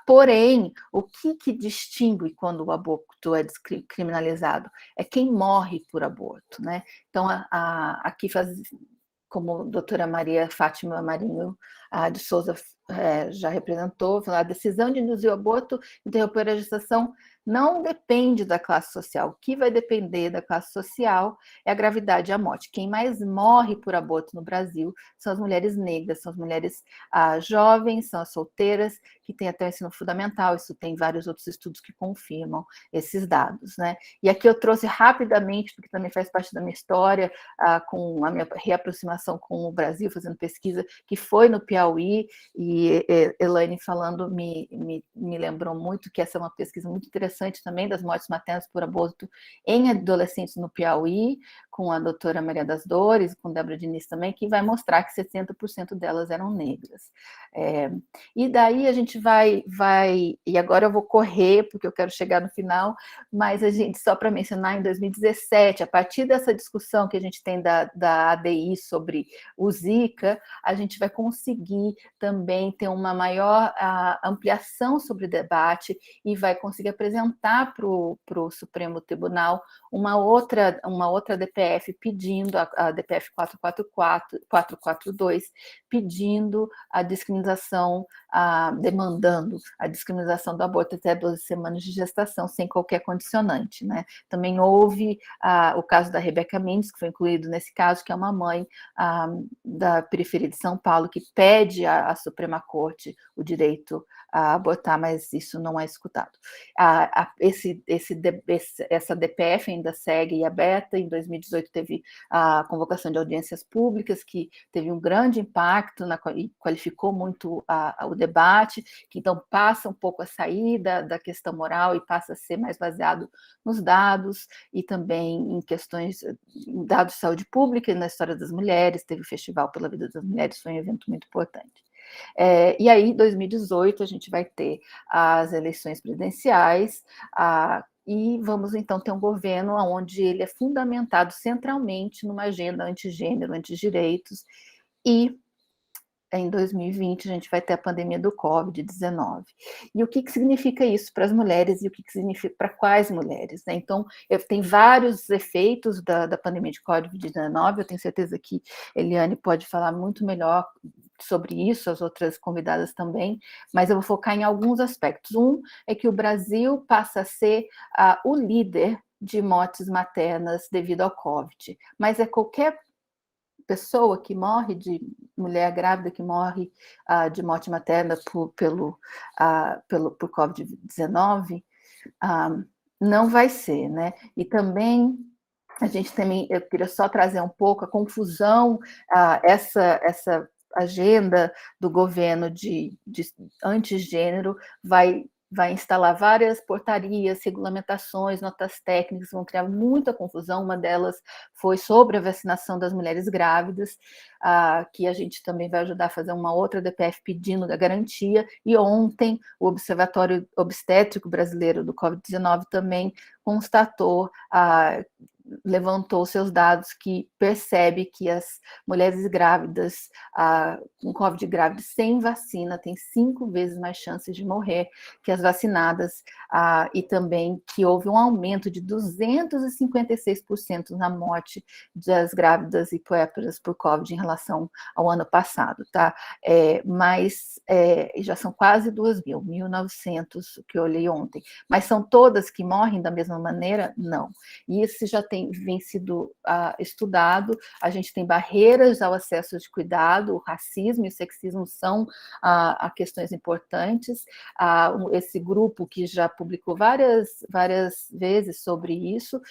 porém, o que distingue quando o aborto é descriminalizado? É quem morre por aborto, né? Então, aqui como a doutora Maria Fátima Marinho de Souza já representou, a decisão de induzir o aborto, interromper a gestação, não depende da classe social. O que vai depender da classe social é a gravidade e a morte. Quem mais morre por aborto no Brasil são as mulheres negras, são as mulheres jovens, são as solteiras, que têm até o ensino fundamental. Isso tem vários outros estudos que confirmam esses dados, né? E aqui eu trouxe rapidamente, porque também faz parte da minha história, com a minha reaproximação com o Brasil, fazendo pesquisa, que foi no Piauí, e Elaine falando me lembrou muito que essa é uma pesquisa muito interessante também das mortes maternas por aborto em adolescentes no Piauí, com a doutora Maria das Dores, com Débora Diniz também, que vai mostrar que 60% delas eram negras. E daí a gente vai, e agora eu vou correr, porque eu quero chegar no final, mas a gente, só para mencionar, em 2017, a partir dessa discussão que a gente tem da ADI sobre o Zika, a gente vai conseguir também ter uma maior ampliação sobre o debate e vai conseguir apresentar para o Supremo Tribunal uma outra DPF pedindo, a DPF 442, pedindo a discriminação, demandando a discriminação do aborto até 12 semanas de gestação, sem qualquer condicionante, né? Também houve o caso da Rebeca Mendes, que foi incluído nesse caso, que é uma mãe da periferia de São Paulo, que pede à Suprema Corte o direito a abortar, mas isso não é escutado. Essa DPF ainda segue aberta. Em 2018 teve a convocação de audiências públicas, que teve um grande impacto e qualificou muito o debate, que então passa um pouco a sair da questão moral e passa a ser mais baseado nos dados e também em questões, dados de saúde pública e na história das mulheres. Teve o Festival pela Vida das Mulheres, foi um evento muito importante. E aí, em 2018, a gente vai ter as eleições presidenciais, e vamos, então, ter um governo onde ele é fundamentado centralmente numa agenda antigênero, antidireitos, e em 2020 a gente vai ter a pandemia do Covid-19. E o que significa isso para as mulheres e o que significa para quais mulheres, né? Então, tem vários efeitos da pandemia de Covid-19, eu tenho certeza que Eliane pode falar muito melhor sobre isso, as outras convidadas também, mas eu vou focar em alguns aspectos. Um é que o Brasil passa a ser o líder de mortes maternas devido ao Covid, mas qualquer pessoa que morre, de mulher grávida que morre de morte materna por Covid-19, não vai ser, né? E também eu queria só trazer um pouco a confusão, essa agenda do governo de antigênero vai instalar várias portarias, regulamentações, notas técnicas, vão criar muita confusão. Uma delas foi sobre a vacinação das mulheres grávidas, que a gente também vai ajudar a fazer uma outra DPF pedindo a garantia, e ontem o Observatório Obstétrico Brasileiro do Covid-19 também constatou, levantou seus dados, que percebe que as mulheres grávidas com Covid grávidas sem vacina têm 5 vezes mais chances de morrer que as vacinadas, e também que houve um aumento de 256% na morte das grávidas e puérperas por Covid em relação ao ano passado, tá? Mas já são quase 2.000, 1.900 que eu olhei ontem. Mas são todas que morrem da mesma maneira? Não. E isso já vem sido estudado. A gente tem barreiras ao acesso de cuidado, o racismo e o sexismo são questões importantes. Esse grupo que já publicou várias vezes sobre isso,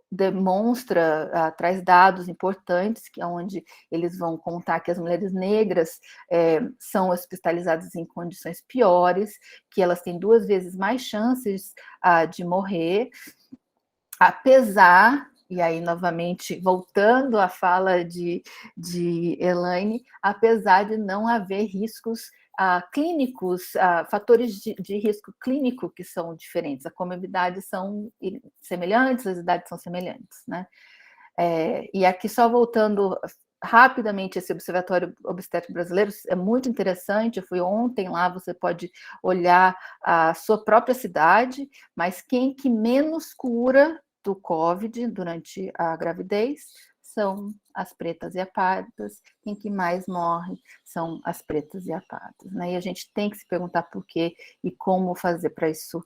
demonstra, traz dados importantes, que é onde eles vão contar que as mulheres negras são hospitalizadas em condições piores, que elas têm 2 vezes mais chances de morrer, apesar e aí, novamente, voltando à fala de Elaine, apesar de não haver riscos clínicos, fatores de risco clínico que são diferentes, a comorbidade são semelhantes, as idades são semelhantes, né? E aqui, só voltando rapidamente, esse Observatório Obstétrico Brasileiro é muito interessante, eu fui ontem lá, você pode olhar a sua própria cidade, mas quem que menos cura do COVID durante a gravidez são as pretas e pardas, quem que mais morre são as pretas e pardas, né? E a gente tem que se perguntar por quê e como fazer para isso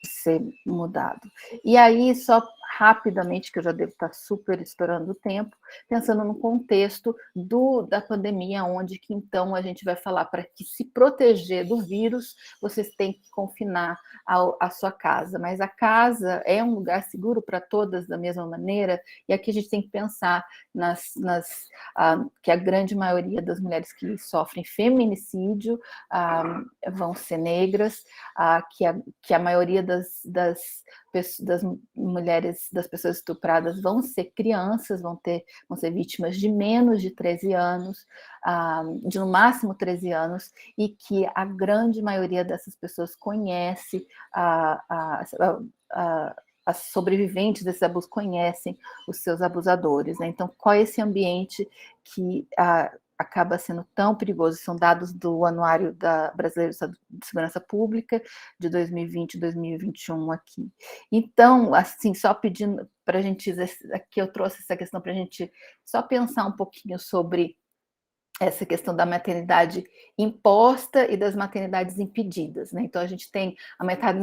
ser mudado. E aí, só rapidamente, que eu já devo estar super estourando o tempo, pensando no contexto da pandemia, onde que então a gente vai falar para que se proteger do vírus, vocês têm que confinar a sua casa, mas a casa é um lugar seguro para todas da mesma maneira, e aqui a gente tem que pensar que a grande maioria das mulheres que sofrem feminicídio vão ser negras, que a maioria das mulheres, das pessoas estupradas vão ser crianças, vão ser vítimas de menos de 13 anos, de no máximo 13 anos, e que a grande maioria dessas pessoas conhece as sobreviventes desses abusos conhecem os seus abusadores, né? Então, qual é esse ambiente que acaba sendo tão perigoso? São dados do Anuário Brasileiro de Segurança Pública de 2020 e 2021 aqui. Então, assim, só pedindo para a gente, aqui eu trouxe essa questão para a gente só pensar um pouquinho sobre essa questão da maternidade imposta e das maternidades impedidas, né? Então, a gente tem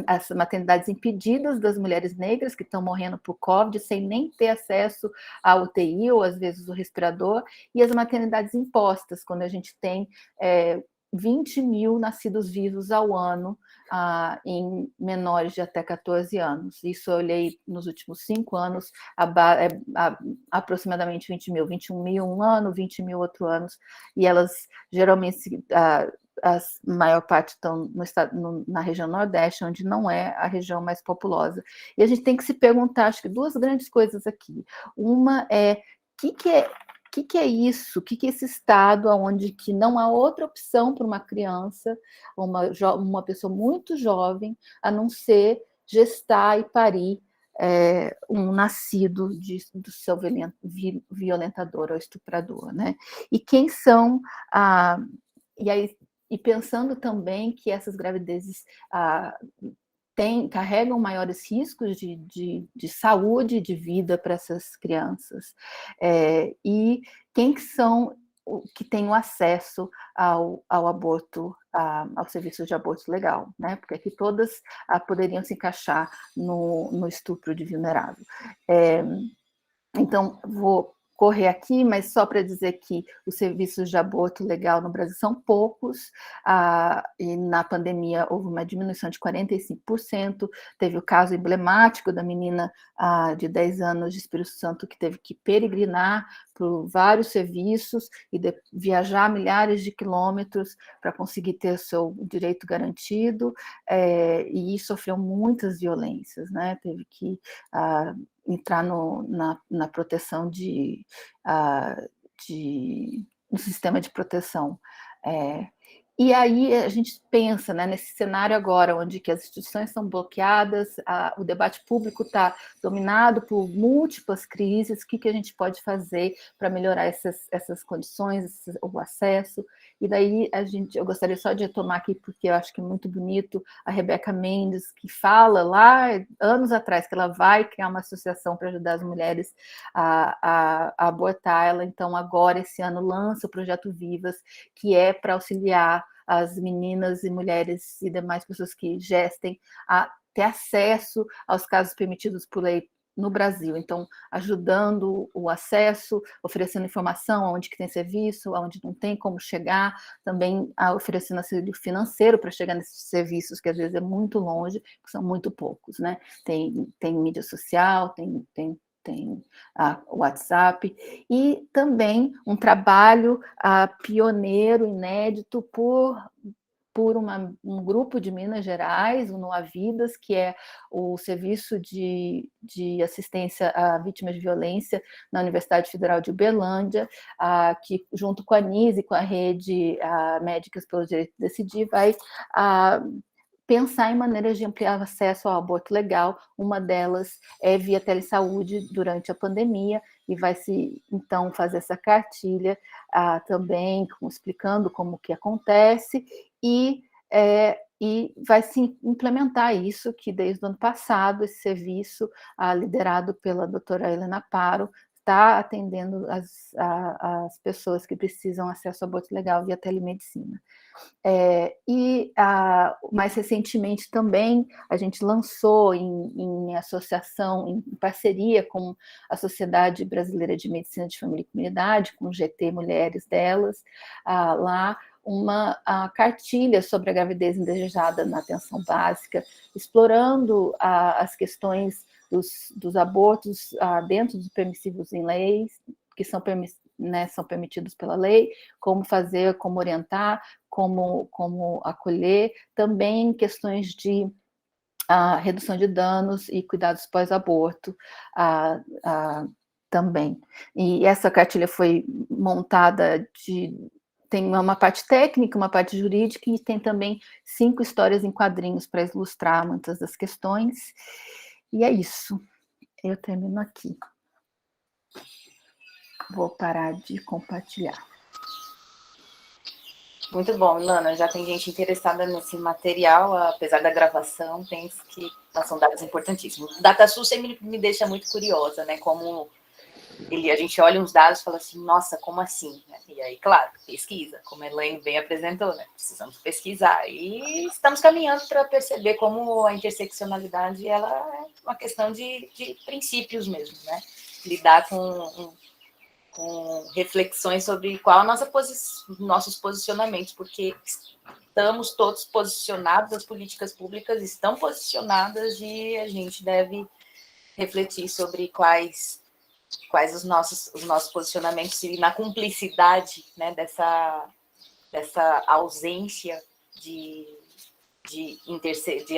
as maternidades impedidas das mulheres negras que estão morrendo por COVID sem nem ter acesso à UTI ou, às vezes, o respirador, e as maternidades impostas, quando a gente tem 20 mil nascidos vivos ao ano em menores de até 14 anos. Isso eu olhei nos últimos 5 anos, aproximadamente 20 mil, 21 mil um ano, 20 mil outro ano, e elas geralmente, a maior parte estão na região Nordeste, onde não é a região mais populosa. E a gente tem que se perguntar, acho que duas grandes coisas aqui. Uma é, o que é isso? O que é esse estado onde que não há outra opção para uma criança, uma pessoa muito jovem, a não ser gestar e parir um nascido do seu violentador ou estuprador, né? E quem são e pensando também que essas gravidezes carregam maiores riscos de saúde e de vida para essas crianças. E quem são que têm o acesso ao aborto, ao serviço de aborto legal, né? Porque aqui todas poderiam se encaixar no estupro de vulnerável. Então, vou correr aqui, mas só para dizer que os serviços de aborto legal no Brasil são poucos, e na pandemia houve uma diminuição de 45%, teve o caso emblemático da menina de 10 anos de Espírito Santo que teve que peregrinar por vários serviços e viajar milhares de quilômetros para conseguir ter o seu direito garantido, e sofreu muitas violências, né? Teve que entrar na proteção no sistema de proteção. E aí a gente pensa, né, nesse cenário agora, onde que as instituições são bloqueadas, o debate público está dominado por múltiplas crises, o que a gente pode fazer para melhorar essas condições, o acesso? E daí eu gostaria só de retomar aqui, porque eu acho que é muito bonito, a Rebeca Mendes, que fala lá, anos atrás, que ela vai criar uma associação para ajudar as mulheres a abortar. Ela, então, agora, esse ano, lança o Projeto Vivas, que é para auxiliar as meninas e mulheres e demais pessoas que gestem a ter acesso aos casos permitidos por lei no Brasil. Então, ajudando o acesso, oferecendo informação onde que tem serviço, onde não tem como chegar, também oferecendo auxílio financeiro para chegar nesses serviços, que às vezes é muito longe, que são muito poucos, né? Tem mídia social, tem o WhatsApp, e também um trabalho pioneiro, inédito, por por um grupo de Minas Gerais, o Noavidas, que é o Serviço de Assistência a Vítimas de Violência na Universidade Federal de Uberlândia, que, junto com a ANIS e com a Rede Médicas pelo Direito de Decidir, vai pensar em maneiras de ampliar o acesso ao aborto legal. Uma delas é via telesaúde durante a pandemia, e vai se, então, fazer essa cartilha também, explicando como que acontece, e vai se implementar isso, que desde o ano passado, esse serviço, liderado pela doutora Helena Paro, está atendendo as pessoas que precisam acesso ao aborto legal via telemedicina. Mais recentemente também, a gente lançou em associação, em parceria com a Sociedade Brasileira de Medicina de Família e Comunidade, com o GT Mulheres delas, lá uma cartilha sobre a gravidez indesejada na atenção básica, explorando as questões dos abortos dentro dos permissivos em leis, que são permitidos pela lei, como fazer, como orientar, como acolher, também questões de redução de danos e cuidados pós-aborto também. E essa cartilha foi montada tem uma parte técnica, uma parte jurídica, e tem também 5 histórias em quadrinhos para ilustrar muitas das questões. E é isso. Eu termino aqui. Vou parar de compartilhar. Muito bom, Ilana. Já tem gente interessada nesse material, apesar da gravação, penso que são dados importantíssimos. O DataSUS sempre me deixa muito curiosa, né? Como a gente olha uns dados e fala assim, nossa, como assim? E aí, claro, pesquisa, como a Elaine bem apresentou, né? Precisamos pesquisar. E estamos caminhando para perceber como a interseccionalidade ela é uma questão de princípios mesmo, né? Lidar com reflexões sobre qual nossos posicionamentos, porque estamos todos posicionados, as políticas públicas estão posicionadas, e a gente deve refletir sobre quais os nossos posicionamentos, e na cumplicidade, né, dessa ausência de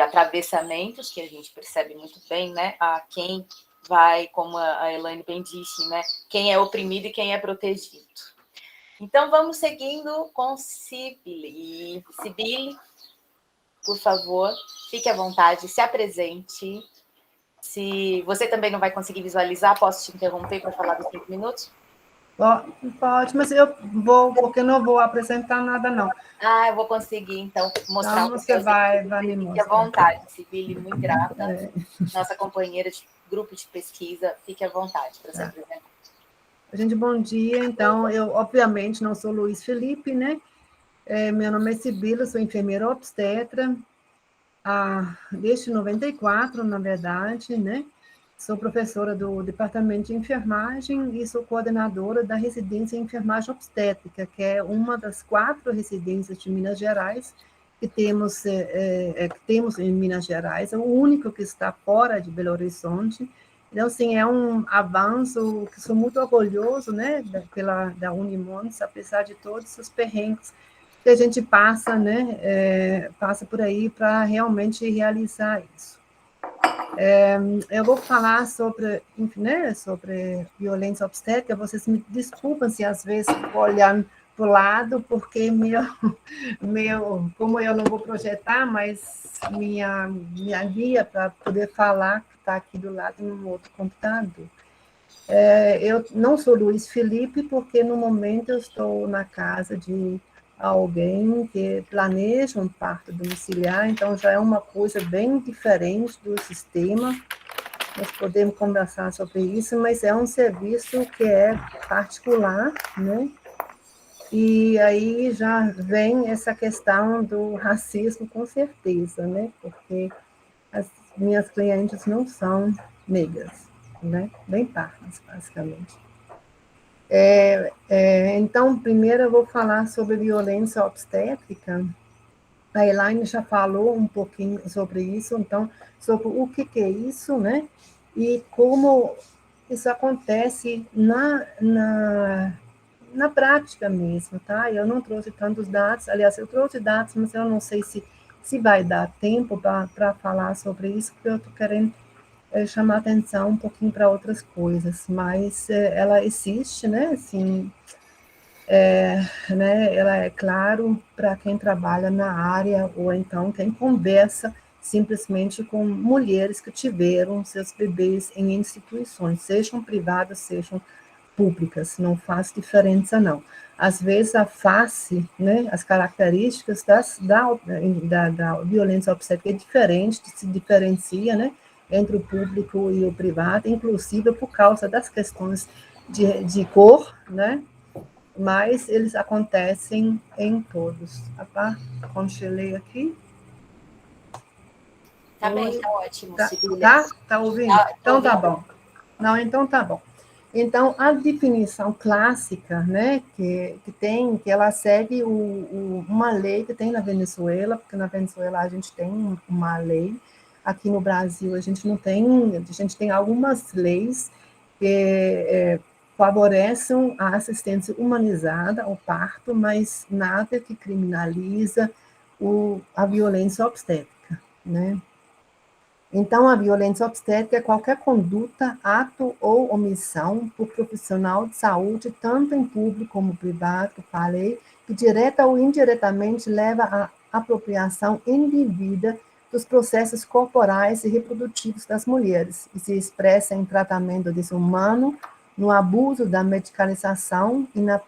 atravessamentos, que a gente percebe muito bem, né, a quem vai, como a Elaine bem disse, né, quem é oprimido e quem é protegido. Então, vamos seguindo com Sibili. Sibili, por favor, fique à vontade, se apresente. Se você também não vai conseguir visualizar, posso te interromper para falar dos 5 minutos? Pode, mas eu vou, porque não vou apresentar nada, não. Eu vou conseguir, então, mostrar. Então, você vai me mostrar. Fique à vontade, Sibili, muito grata. Nossa companheira de grupo de pesquisa, fique à vontade para se apresentar. Gente, bom dia. Então, eu, obviamente, não sou Luiz Felipe, né? Meu nome é Sibila, sou enfermeira obstetra, desde 94, na verdade, né? Sou professora do Departamento de Enfermagem e sou coordenadora da residência em enfermagem obstétrica, que é uma das 4 residências de Minas Gerais que temos em Minas Gerais, é o único que está fora de Belo Horizonte. Então, assim, é um avanço que sou muito orgulhoso, né, da Unimontes, apesar de todos os perrengues que a gente passa, né, passa por aí para realmente realizar isso. Eu vou falar sobre, enfim, né, sobre violência obstétrica. Vocês me desculpem se às vezes vou olhar para o lado, porque como eu não vou projetar, mas minha guia para poder falar está aqui do lado no outro computador. Eu não sou Luiz Felipe, porque no momento eu estou na casa de alguém que planeja um parto domiciliar, então já é uma coisa bem diferente do sistema. Nós podemos conversar sobre isso, mas é um serviço que é particular, né? E aí já vem essa questão do racismo, com certeza, né? Porque as minhas clientes não são negras, né? Bem pardas, basicamente. Então, primeiro eu vou falar sobre violência obstétrica. A Elaine já falou um pouquinho sobre isso, então, sobre o que é isso, né? E como isso acontece na prática mesmo, tá? Eu não trouxe tantos dados, aliás, eu trouxe dados, mas eu não sei se vai dar tempo para falar sobre isso, porque eu estou querendo chamar atenção um pouquinho para outras coisas, mas ela existe, né? Assim, né? Ela é claro para quem trabalha na área ou então quem conversa simplesmente com mulheres que tiveram seus bebês em instituições, sejam privadas, sejam públicas, não faz diferença, não. Às vezes, a face, né, as características da violência obstétrica é diferente, se diferencia, né, entre o público e o privado, inclusive por causa das questões de cor, né, mas eles acontecem em todos. Congelei aqui. Tá bem, tá ótimo, Sibila. Tá ouvindo? Então tá bom. Não, então tá bom. Então, a definição clássica, né, que ela segue uma lei que tem na Venezuela, porque na Venezuela a gente tem uma lei, aqui no Brasil a gente não tem, a gente tem algumas leis que favorecem a assistência humanizada ao parto, mas nada que criminaliza a violência obstétrica, né? Então, a violência obstétrica é qualquer conduta, ato ou omissão por profissional de saúde, tanto em público como privado, que falei, que direta ou indiretamente leva à apropriação indevida dos processos corporais e reprodutivos das mulheres, e se expressa em tratamento desumano, no abuso da medicalização e na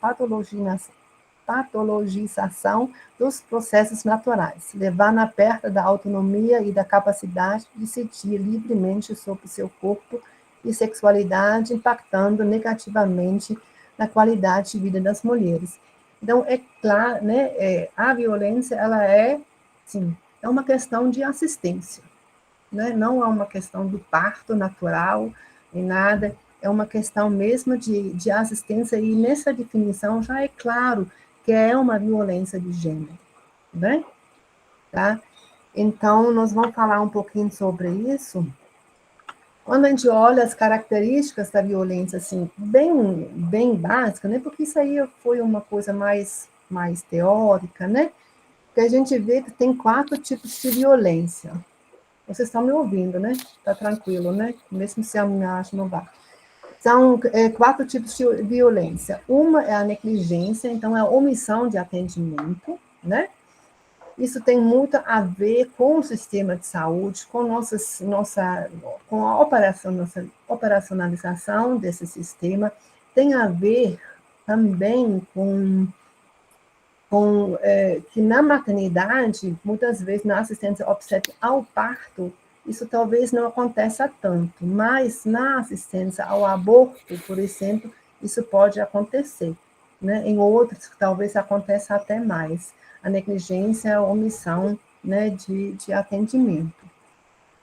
patologização dos processos naturais, levando a perda da autonomia e da capacidade de decidir livremente sobre seu corpo e sexualidade, impactando negativamente na qualidade de vida das mulheres. Então, é claro, né, a violência, ela sim, é uma questão de assistência, né? Não é uma questão do parto natural, nem nada, é uma questão mesmo de assistência, e nessa definição já é claro que é uma violência de gênero, né? Tá? Então, nós vamos falar um pouquinho sobre isso. Quando a gente olha as características da violência, assim, bem básica, né? Porque isso aí foi uma coisa mais teórica, né? Que a gente vê que tem 4 tipos de violência. Vocês estão me ouvindo, né? Tá tranquilo, né? Mesmo se a minha arte não vai. São 4 tipos de violência. Uma é a negligência, então é a omissão de atendimento, né? Isso tem muito a ver com o sistema de saúde, com com a operacionalização desse sistema, tem a ver também com que na maternidade, muitas vezes na assistência obstétrica ao parto, isso talvez não aconteça tanto, mas na assistência ao aborto, por exemplo, isso pode acontecer, né? Em outros, talvez aconteça até mais. A negligência, a omissão, né, de atendimento,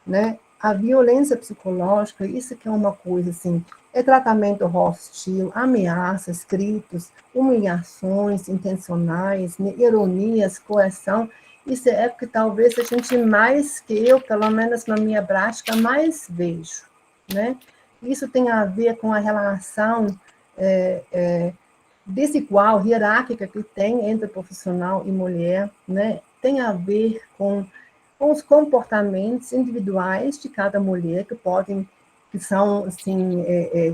né? A violência psicológica, isso que é uma coisa assim, é tratamento hostil, ameaças, gritos, humilhações intencionais, ironias, coerção. Isso é o que talvez a gente mais, que eu, pelo menos na minha prática, mais vejo, né? Isso tem a ver com a relação desigual, hierárquica que tem entre profissional e mulher, né? Tem a ver com os comportamentos individuais de cada mulher que são, assim,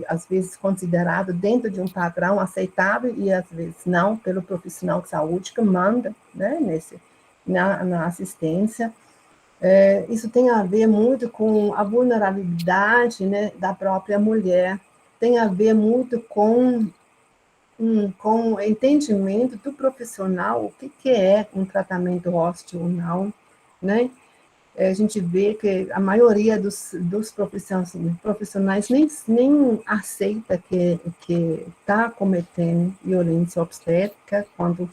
às vezes considerados dentro de um padrão aceitável e às vezes não, pelo profissional de saúde que manda, né, na assistência. Isso tem a ver muito com a vulnerabilidade, né, da própria mulher, tem a ver muito com o entendimento do profissional, o que é um tratamento hostil ou não, né? A gente vê que a maioria dos profissionais nem aceita que está cometendo violência obstétrica quando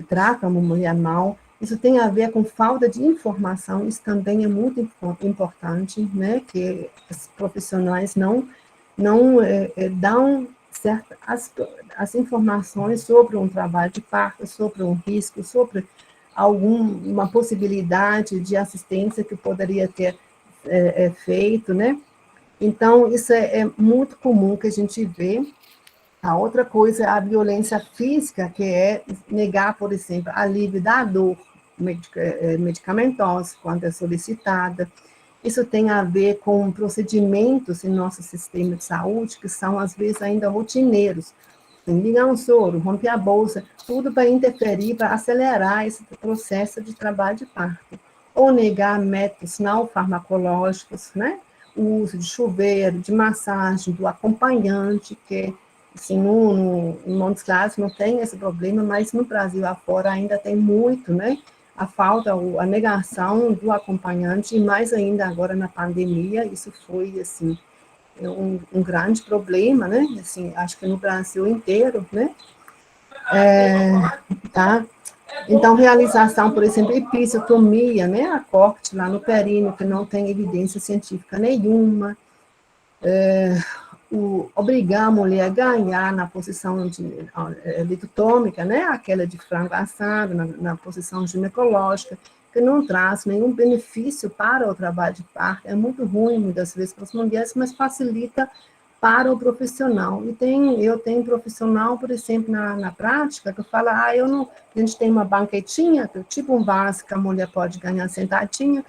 trata uma mulher mal. Isso tem a ver com falta de informação, isso também é muito importante, né? Que os profissionais não dão as informações sobre um trabalho de parto, sobre um risco, sobre uma possibilidade de assistência que poderia ter feito, né? Então, isso é muito comum que a gente vê A outra coisa é a violência física, que é negar, por exemplo, alívio da dor medicamentosa, quando é solicitada. Isso tem a ver com procedimentos em nosso sistema de saúde, que são, às vezes, ainda rotineiros. Ligar um soro, romper a bolsa, tudo para interferir, para acelerar esse processo de trabalho de parto. Ou negar métodos não farmacológicos, né? O uso de chuveiro, de massagem, do acompanhante, que, assim, em Montes Claros não tem esse problema, mas no Brasil afora ainda tem muito, né? A falta, a negação do acompanhante, e mais ainda agora na pandemia, isso foi, assim, um grande problema, né? Assim, acho que no Brasil inteiro, né? Tá? Então, realização, por exemplo, episiotomia, né? A corte lá no períneo, que não tem evidência científica nenhuma. Obrigar a mulher a ganhar na posição litotômica, né? Aquela de frango assado, na posição ginecológica, que não traz nenhum benefício para o trabalho de parto. É muito ruim, muitas vezes, para as mulheres, mas facilita para o profissional. E eu tenho profissional, por exemplo, na prática, que fala, a gente tem uma banquetinha, tipo um vaso que a mulher pode ganhar sentadinha,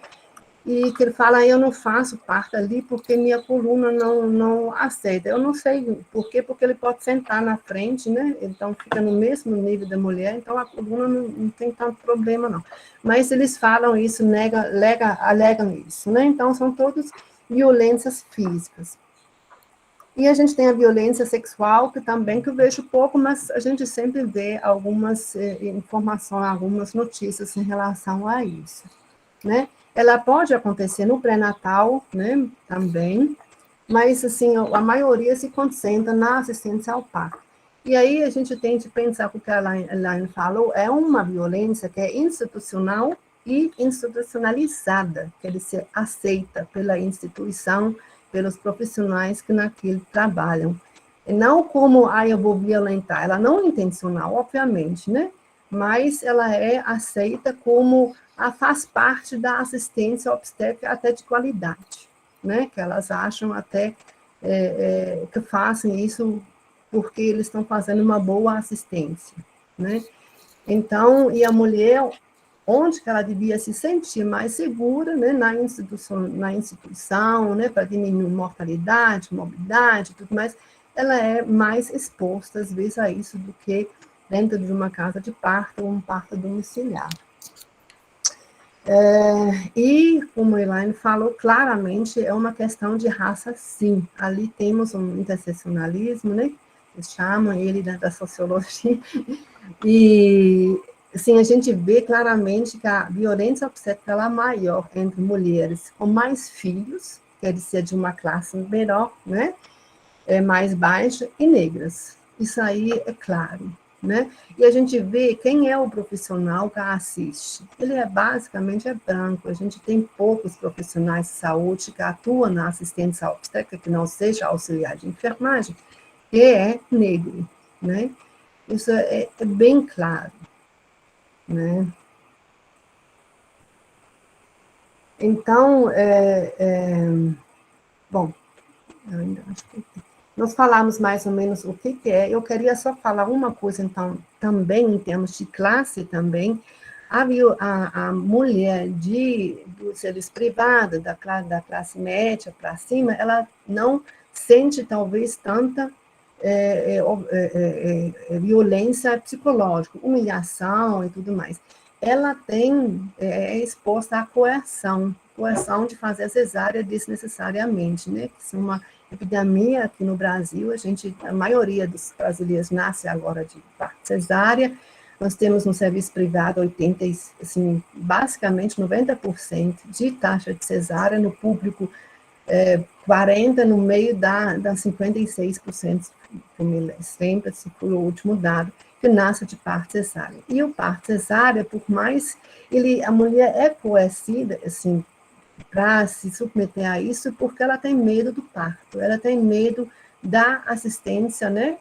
e que ele fala, eu não faço parto ali porque minha coluna não aceita. Eu não sei por quê, porque ele pode sentar na frente, né? Então, fica no mesmo nível da mulher, então a coluna não tem tanto problema, não. Mas eles falam isso, alegam isso, né? Então, são todas violências físicas. E a gente tem a violência sexual, que também que eu vejo pouco, mas a gente sempre vê algumas informações, algumas notícias em relação a isso, né? Ela pode acontecer no pré-natal, né, também, mas, assim, a maioria se concentra na assistência ao parto. E aí a gente tem que pensar que o que a Elaine falou é uma violência que é institucional e institucionalizada, quer dizer, aceita pela instituição, pelos profissionais que naquilo trabalham. E não como, eu vou violentar, ela não é intencional, obviamente, né? Mas ela é aceita como faz parte da assistência obstétrica até de qualidade, né? Que elas acham até que fazem isso porque eles estão fazendo uma boa assistência, né? Então, e a mulher, onde que ela devia se sentir mais segura, né? Na instituição, né? Para diminuir mortalidade, morbidade, tudo mais, ela é mais exposta, às vezes, a isso do que dentro de uma casa de parto ou um parto domiciliar. E, como a Elaine falou, claramente é uma questão de raça, sim. Ali temos um interseccionalismo, né? Eles chamam ele da sociologia. E, assim, a gente vê claramente que a violência obstétrica é maior entre mulheres com mais filhos, quer dizer, de uma classe menor, né? Mais baixa, e negras. Isso aí é claro, né? E a gente vê quem é o profissional que a assiste. Ele basicamente branco. A gente tem poucos profissionais de saúde que atuam na assistência obstétrica, que não seja auxiliar de enfermagem, que é negro, né? Isso é bem claro, né? Então, bom, eu ainda acho que nós falamos mais ou menos o que é. Eu queria só falar uma coisa, então, também em termos de classe também. A mulher do serviço privado, da classe média para cima, ela não sente, talvez, tanta violência psicológica, humilhação e tudo mais. Ela é exposta à coerção de fazer a cesárea desnecessariamente, né? Que é uma epidemia aqui no Brasil. A maioria dos brasileiros nasce agora de parto cesárea. Nós temos no serviço privado basicamente 90% de taxa de cesárea, no público 40%, no meio da 56%, como sempre, se foi o último dado, que nasce de parto cesárea. E o parto cesárea, por mais a mulher é coercida, assim, para se submeter a isso, porque ela tem medo do parto, ela tem medo da assistência, né,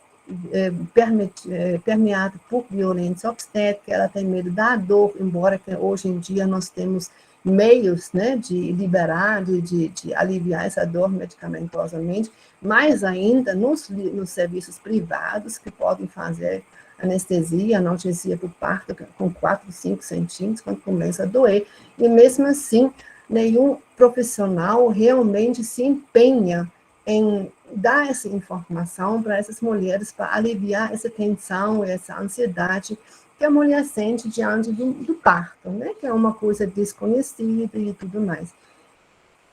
permeada por violência obstétrica, ela tem medo da dor, embora que hoje em dia nós temos meios, né, de liberar, de aliviar essa dor medicamentosamente, mais ainda nos serviços privados, que podem fazer anestesia, analgesia do parto com 4, 5 centímetros, quando começa a doer, e mesmo assim, nenhum profissional realmente se empenha em dar essa informação para essas mulheres, para aliviar essa tensão, essa ansiedade que a mulher sente diante do parto, né? Que é uma coisa desconhecida e tudo mais.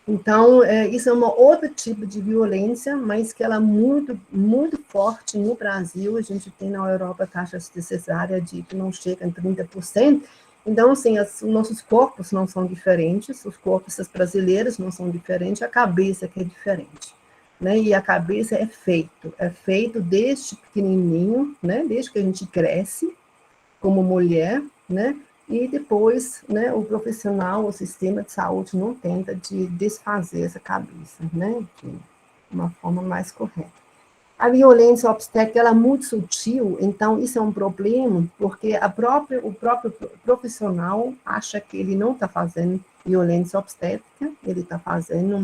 Então, isso é um outro tipo de violência, mas que ela é muito, muito forte no Brasil. A gente tem na Europa taxas de cesárea que não chegam a 30%. Então, assim, os nossos corpos não são diferentes, os corpos das brasileiras não são diferentes, a cabeça que é diferente. Né? E a cabeça é feito desde pequenininho, né? Desde que a gente cresce, como mulher, né? E depois, né, o profissional, o sistema de saúde não tenta de desfazer essa cabeça, né? De uma forma mais correta. A violência obstétrica, ela é muito sutil, então isso é um problema, porque o próprio profissional acha que ele não está fazendo violência obstétrica, ele está fazendo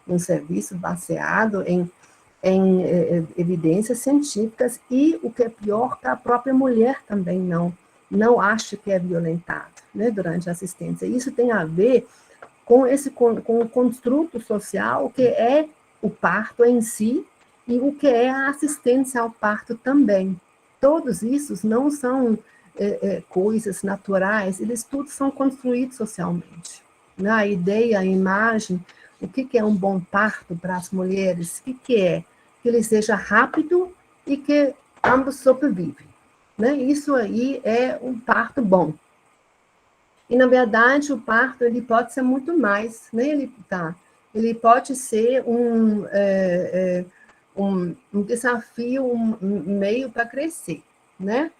um serviço baseado em evidências científicas, e o que é pior, que a própria mulher também não acha que é violentada, né, durante a assistência. Isso tem a ver com o construto social que é o parto em si e o que é a assistência ao parto também. Todos esses não são coisas naturais, eles todos são construídos socialmente. Né? A ideia, a imagem, o que é um bom parto para as mulheres, o que é? Que ele seja rápido e que ambos sobrevivem. Né? Isso aí é um parto bom. E, na verdade, o parto ele pode ser muito mais. Né? Ele pode ser um desafio, um meio para crescer. Né?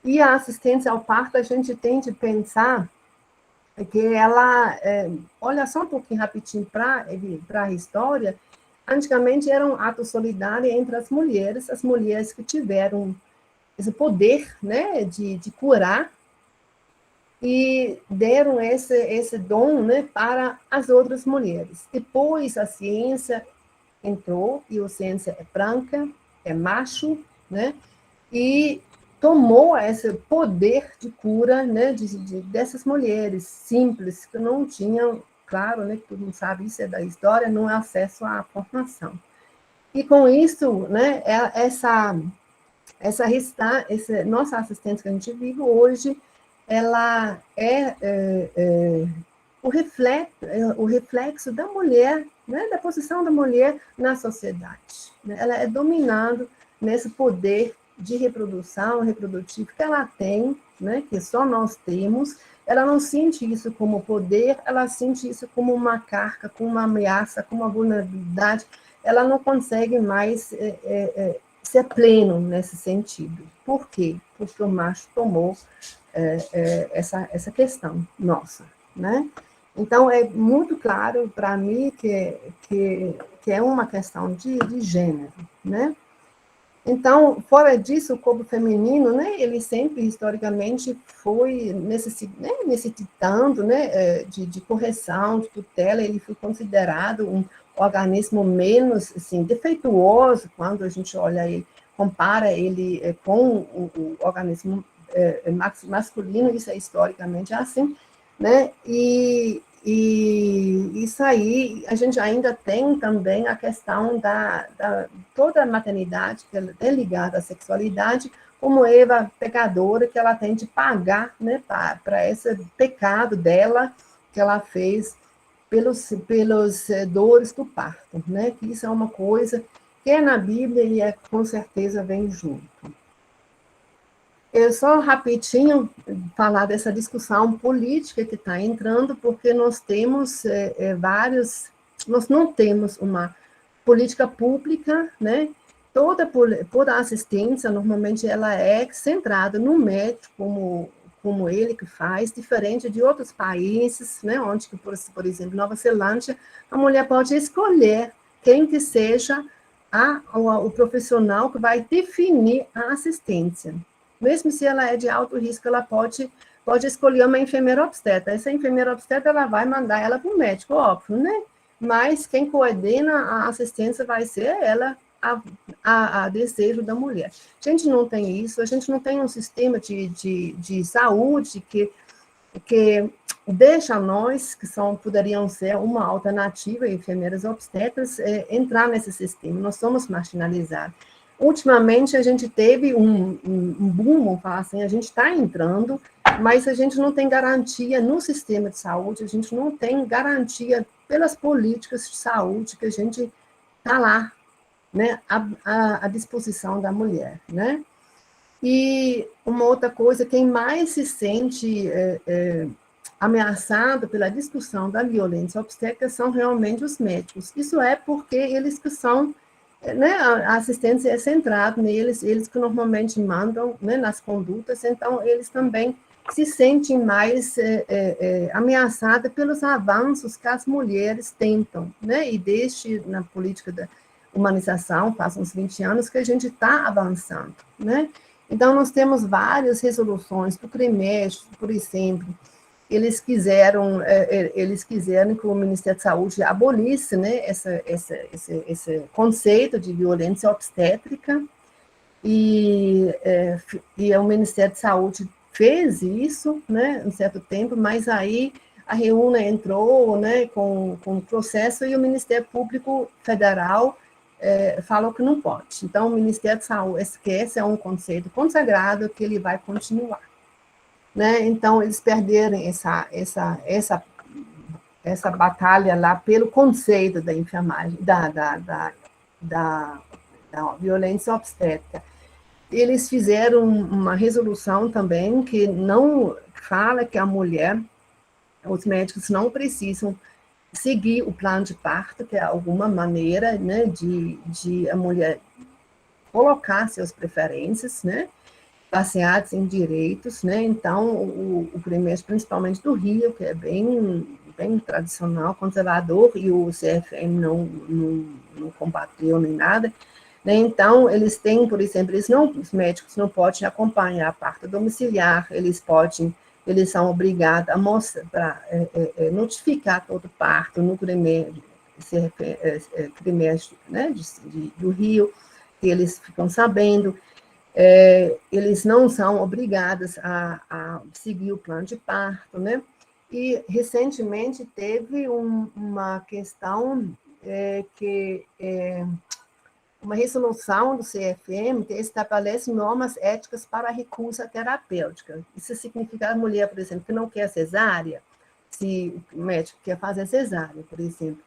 E a assistência ao parto, a gente tem de pensar que ela... olha só um pouquinho rapidinho para a história. Antigamente era um ato solidário entre as mulheres que tiveram esse poder, né, de curar, e deram esse dom, né, para as outras mulheres. Depois a ciência entrou, e a ciência é branca, é macho, né, e tomou esse poder de cura, né, dessas mulheres simples, que não tinham, claro, né, que todo mundo sabe, isso é da história, não há acesso à formação. E com isso, né, essa nossa assistência que a gente vive hoje, ela o reflexo da mulher, né, da posição da mulher na sociedade. Né? Ela é dominada nesse poder de reprodução, reprodutivo que ela tem, né, que só nós temos. Ela não sente isso como poder, ela sente isso como uma carga, como uma ameaça, como uma vulnerabilidade. Ela não consegue mais ser pleno nesse sentido. Por quê? Porque o macho tomou essa questão nossa, né? Então, é muito claro para mim que é uma questão de gênero, né? Então, fora disso, o corpo feminino, né, ele sempre, historicamente, foi necessitando, né, de correção, de tutela. Ele foi considerado um organismo menos, assim, defeituoso, quando a gente olha e compara ele com o organismo masculino. Isso é historicamente assim, né, e isso aí, a gente ainda tem também a questão toda a maternidade, que é ligada à sexualidade, como Eva pecadora, que ela tem de pagar, né, para esse pecado dela, que ela fez pelos dores do parto, né, que isso é uma coisa que é na Bíblia e com certeza vem junto. Eu só rapidinho falar dessa discussão política que está entrando, porque nós temos nós não temos uma política pública, né? Toda assistência, normalmente, ela é centrada no médico, como ele que faz, diferente de outros países, né? Onde, por exemplo, Nova Zelândia, a mulher pode escolher quem que seja o profissional que vai definir a assistência. Mesmo se ela é de alto risco, ela pode pode escolher uma enfermeira obstetra. Essa enfermeira obstetra, ela vai mandar ela para o médico, óbvio, né? Mas quem coordena a assistência vai ser ela, a desejo da mulher. A gente não tem isso, a gente não tem um sistema de saúde que deixa nós, que poderiam ser uma alternativa, enfermeiras obstetras, entrar nesse sistema. Nós somos marginalizados. Ultimamente, a gente teve um boom, vamos falar assim, a gente está entrando, mas a gente não tem garantia no sistema de saúde, a gente não tem garantia pelas políticas de saúde que a gente está lá, né, à disposição da mulher, né? E uma outra coisa, quem mais se sente ameaçado pela discussão da violência obstétrica são realmente os médicos. Isso é porque eles que são, né, a assistência é centrada neles, eles que normalmente mandam, né, nas condutas, então eles também se sentem mais ameaçadas pelos avanços que as mulheres tentam, né, e desde na política da humanização, faz uns 20 anos que a gente está avançando, né. Então, nós temos várias resoluções do CREMES, por exemplo, eles quiseram que o Ministério da Saúde abolisse, né, esse conceito de violência obstétrica, e o Ministério da Saúde fez isso, né, um certo tempo, mas aí a Reúna entrou, né, com o processo, e o Ministério Público Federal falou que não pode. Então, o Ministério da Saúde esquece, é um conceito consagrado que ele vai continuar. Né? Então, eles perderam essa batalha lá pelo conceito da enfermagem, da violência obstétrica. Eles fizeram uma resolução também que não fala que a mulher, os médicos não precisam seguir o plano de parto, que é alguma maneira, né, de a mulher colocar suas preferências, né, baseados em direitos, né? Então, o primeiro, principalmente do Rio, que é bem tradicional, conservador, e o CFM não combateu nem nada, né? Então, eles têm, por exemplo, os médicos não podem acompanhar a parto domiciliar, eles são obrigados a mostrar, para notificar todo o parto no CREMES, né, do Rio, que eles ficam sabendo. Eles não são obrigados a seguir o plano de parto, né? E, recentemente, teve uma questão uma resolução do CFM que estabelece normas éticas para a recusa terapêutica. Isso significa a mulher, por exemplo, que não quer cesárea, se o médico quer fazer cesárea, por exemplo.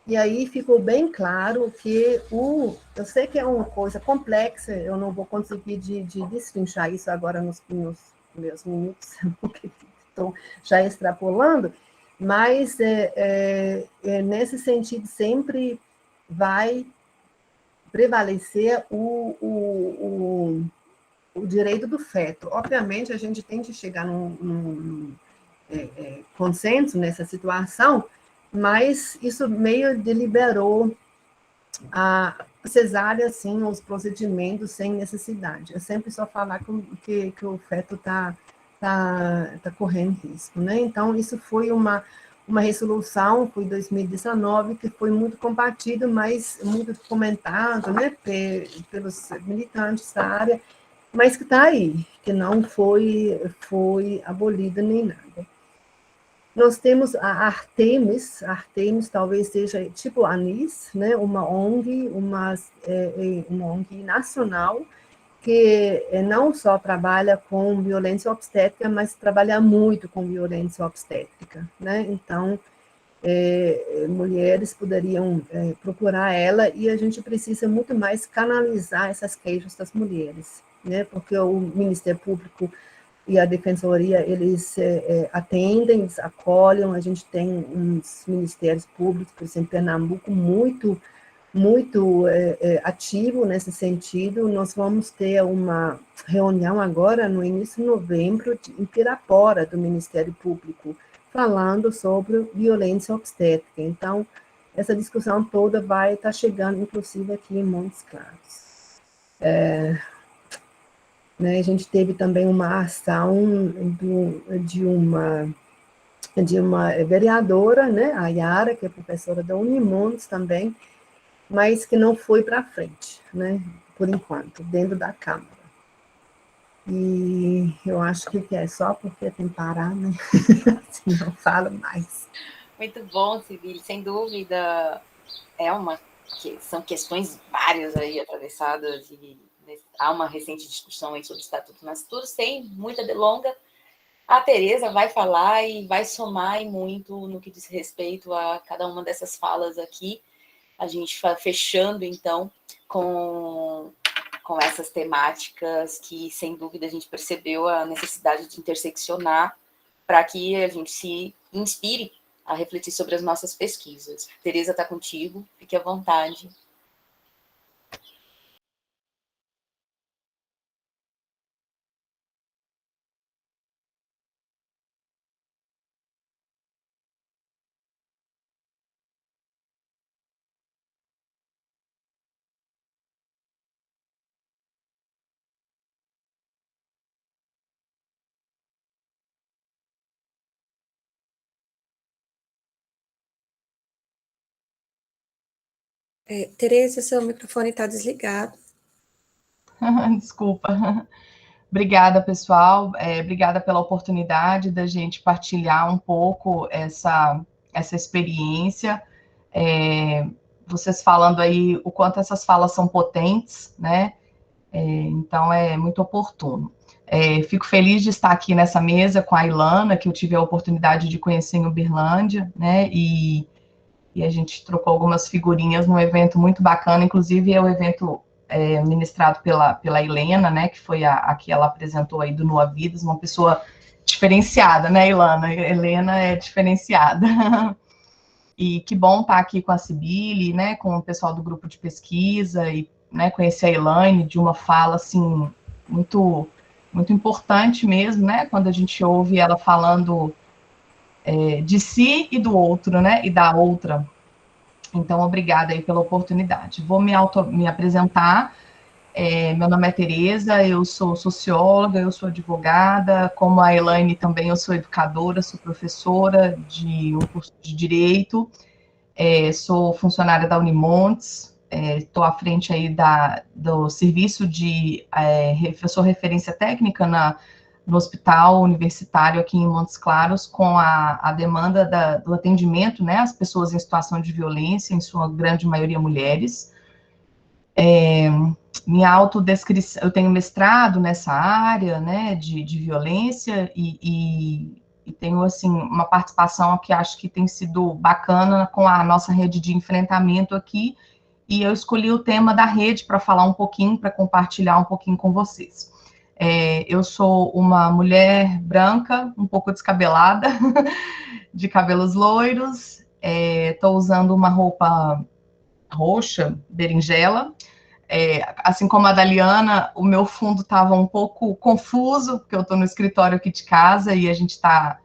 E aí ficou bem claro que eu sei que é uma coisa complexa, eu não vou conseguir destrinchar isso agora nos meus minutos, porque estou já extrapolando, mas nesse sentido sempre vai prevalecer o direito do feto. Obviamente, a gente tem que chegar num consenso nessa situação, mas isso meio deliberou a cesárea, sim, os procedimentos sem necessidade. Eu sempre só falar que o feto está correndo risco, né? Então, isso foi uma resolução, foi em 2019, que foi muito combatida, mas muito comentado, né, pelos militantes da área, mas que está aí, que não foi abolida nem nada. Nós temos a Artemis talvez seja tipo a ANIS, né, uma ONG nacional, que não só trabalha com violência obstétrica, mas trabalha muito com violência obstétrica, né? Então, mulheres poderiam procurar ela, e a gente precisa muito mais canalizar essas queixas das mulheres, né? Porque o Ministério Público e a Defensoria, eles atendem, eles acolhem, a gente tem uns ministérios públicos, por exemplo, Pernambuco, muito ativo nesse sentido. Nós vamos ter uma reunião agora, no início de novembro, em Pirapora, do Ministério Público, falando sobre violência obstétrica. Então, essa discussão toda vai estar chegando, inclusive, aqui em Montes Claros. né? A gente teve também uma ação de uma vereadora, né, a Yara, que é professora da Unimontes também, mas que não foi para frente, né, por enquanto, dentro da Câmara. E eu acho que é só porque tem que parar, né? Assim, não falo mais. Muito bom, Sibeli, sem dúvida. São questões várias aí atravessadas e há uma recente discussão aí sobre o Estatuto Nascituro, sem muita delonga. A Tereza vai falar e vai somar muito no que diz respeito a cada uma dessas falas aqui. A gente fechando, então, com essas temáticas que, sem dúvida, a gente percebeu a necessidade de interseccionar para que a gente se inspire a refletir sobre as nossas pesquisas. Tereza, está contigo, fique à vontade. Tereza, seu microfone está desligado. Desculpa. Obrigada, pessoal. Obrigada pela oportunidade da gente partilhar um pouco essa experiência. Vocês falando aí o quanto essas falas são potentes, né? Então, é muito oportuno. Fico feliz de estar aqui nessa mesa com a Ilana, que eu tive a oportunidade de conhecer em Uberlândia, né? E a gente trocou algumas figurinhas num evento muito bacana, inclusive é o evento ministrado pela Helena, né, que foi a que ela apresentou aí do Nua Vidas, uma pessoa diferenciada, né, Ilana? Helena é diferenciada. E que bom estar aqui com a Sibeli, né, com o pessoal do grupo de pesquisa, e, né, conhecer a Elaine de uma fala, assim, muito, muito importante mesmo, né, quando a gente ouve ela falando de si e do outro, né, e da outra. Então, obrigada aí pela oportunidade. Vou me apresentar. Meu nome é Tereza, eu sou socióloga, eu sou advogada, como a Elaine também, eu sou educadora, sou professora de um curso de Direito, sou funcionária da Unimontes, estou à frente aí do serviço eu sou referência técnica no hospital universitário aqui em Montes Claros, com a demanda do atendimento, né, às pessoas em situação de violência, em sua grande maioria mulheres. Minha autodescrição, eu tenho mestrado nessa área, né, de violência, e tenho, assim, uma participação que acho que tem sido bacana com a nossa rede de enfrentamento aqui, e eu escolhi o tema da rede para falar um pouquinho, para compartilhar um pouquinho com vocês. Eu sou uma mulher branca, um pouco descabelada, de cabelos loiros, estou usando uma roupa roxa, berinjela. Assim como a Daliana, o meu fundo estava um pouco confuso, porque eu estou no escritório aqui de casa e a gente está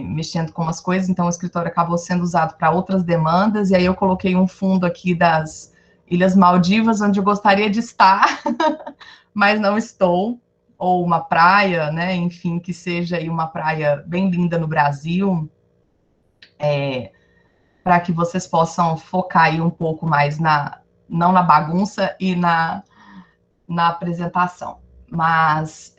mexendo com umas coisas, então o escritório acabou sendo usado para outras demandas, e aí eu coloquei um fundo aqui das Ilhas Maldivas, onde eu gostaria de estar, mas não estou, ou uma praia, né, enfim, que seja aí uma praia bem linda no Brasil, para que vocês possam focar aí um pouco mais não na bagunça e na apresentação. Mas,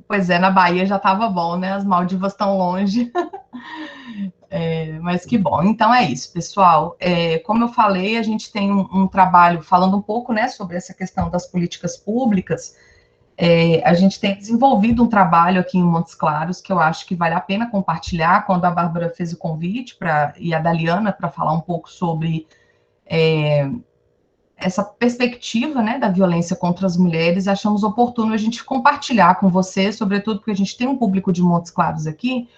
pois na Bahia já estava bom, né, as Maldivas estão longe, mas que bom. Então é isso, pessoal. Como eu falei, a gente tem um trabalho falando um pouco, né, sobre essa questão das políticas públicas. A gente tem desenvolvido um trabalho aqui em Montes Claros que eu acho que vale a pena compartilhar. Quando a Bárbara fez o convite e a Daliana para falar um pouco sobre essa perspectiva, né, da violência contra as mulheres, achamos oportuno a gente compartilhar com vocês, sobretudo porque a gente tem um público de Montes Claros aqui,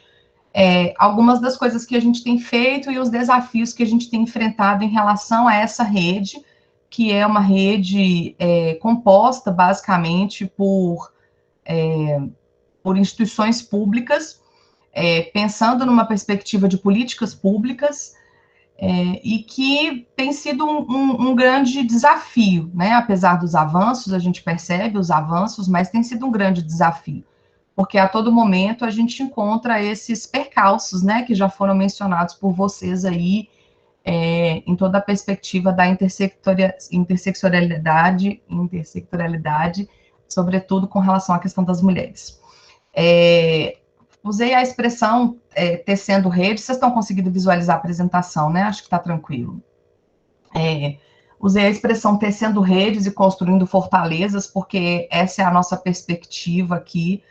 algumas das coisas que a gente tem feito e os desafios que a gente tem enfrentado em relação a essa rede, que é uma rede composta basicamente por instituições públicas, pensando numa perspectiva de políticas públicas, e que tem sido um grande desafio, né? Apesar dos avanços, a gente percebe os avanços, mas tem sido um grande desafio, porque a todo momento a gente encontra esses percalços, né, que já foram mencionados por vocês aí, em toda a perspectiva da intersectorialidade, sobretudo com relação à questão das mulheres. Usei a expressão tecendo redes, vocês estão conseguindo visualizar a apresentação, né? Acho que está tranquilo. Usei a expressão tecendo redes e construindo fortalezas, porque essa é a nossa perspectiva aqui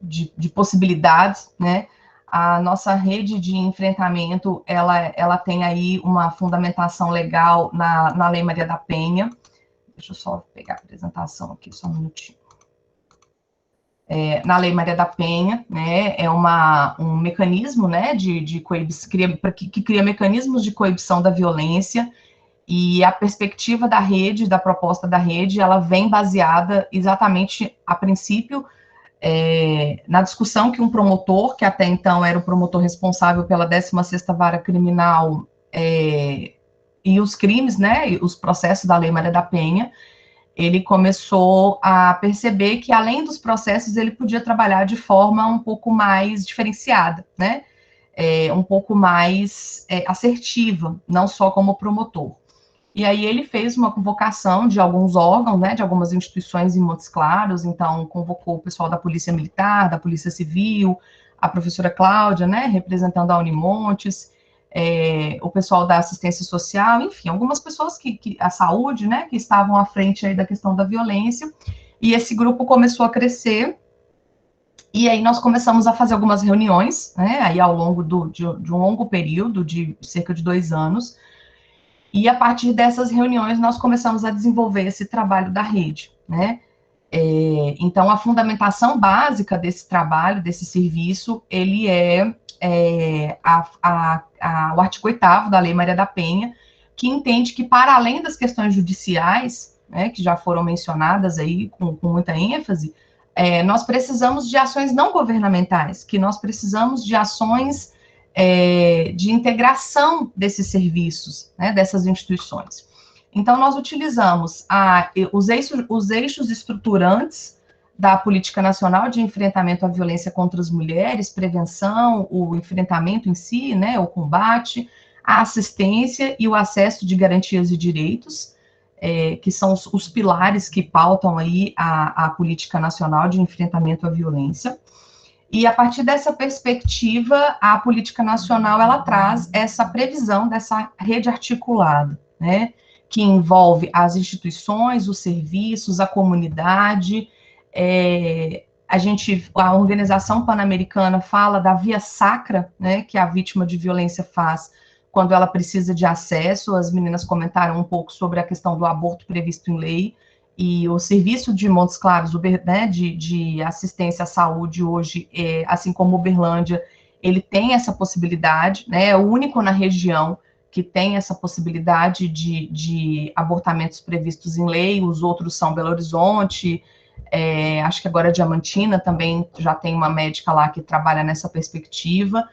de possibilidades, né? A nossa rede de enfrentamento, ela tem aí uma fundamentação legal na Lei Maria da Penha. Deixa eu só pegar a apresentação aqui, só um minutinho. Na Lei Maria da Penha, né, é um mecanismo, né, de coibição, que cria mecanismos de coibição da violência, e a perspectiva da rede, da proposta da rede, ela vem baseada exatamente, a princípio, na discussão que um promotor, que até então era o promotor responsável pela 16ª Vara Criminal, e os crimes, né, e os processos da Lei Maria da Penha, ele começou a perceber que, além dos processos, ele podia trabalhar de forma um pouco mais diferenciada, né? Um pouco mais assertiva, não só como promotor. E aí ele fez uma convocação de alguns órgãos, né, de algumas instituições em Montes Claros, então convocou o pessoal da Polícia Militar, da Polícia Civil, a professora Cláudia, né, representando a Unimontes, o pessoal da assistência social, enfim, algumas pessoas a saúde, né, que estavam à frente aí da questão da violência, e esse grupo começou a crescer, e aí nós começamos a fazer algumas reuniões, né, aí ao longo de um longo período, de cerca de 2 anos, e a partir dessas reuniões nós começamos a desenvolver esse trabalho da rede, né. Então, a fundamentação básica desse trabalho, desse serviço, ele o artigo 8º da Lei Maria da Penha, que entende que, para além das questões judiciais, né, que já foram mencionadas aí com muita ênfase, nós precisamos de ações não governamentais, que nós precisamos de ações de integração desses serviços, né, dessas instituições. Então, nós utilizamos os eixos estruturantes da Política Nacional de Enfrentamento à Violência contra as Mulheres, prevenção, o enfrentamento em si, né, o combate, a assistência e o acesso de garantias e direitos, que são os pilares que pautam aí a Política Nacional de Enfrentamento à Violência. E, a partir dessa perspectiva, a Política Nacional, ela traz essa previsão dessa rede articulada, né, que envolve as instituições, os serviços, a comunidade. A Organização Pan-Americana fala da via sacra, né, que a vítima de violência faz quando ela precisa de acesso. As meninas comentaram um pouco sobre a questão do aborto previsto em lei, e o serviço de Montes Claros, né, de assistência à saúde hoje, assim como Uberlândia, ele tem essa possibilidade, né, é o único na região que tem essa possibilidade de abortamentos previstos em lei. Os outros são Belo Horizonte, acho que agora Diamantina também já tem uma médica lá que trabalha nessa perspectiva,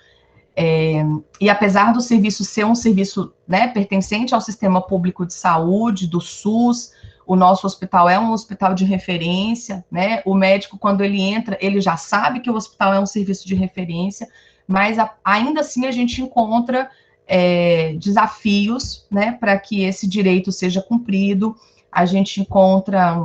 e apesar do serviço ser um serviço, né, pertencente ao sistema público de saúde, do SUS, o nosso hospital é um hospital de referência, né, o médico, quando ele entra, ele já sabe que o hospital é um serviço de referência, mas ainda assim a gente encontra desafios, né, para que esse direito seja cumprido. A gente encontra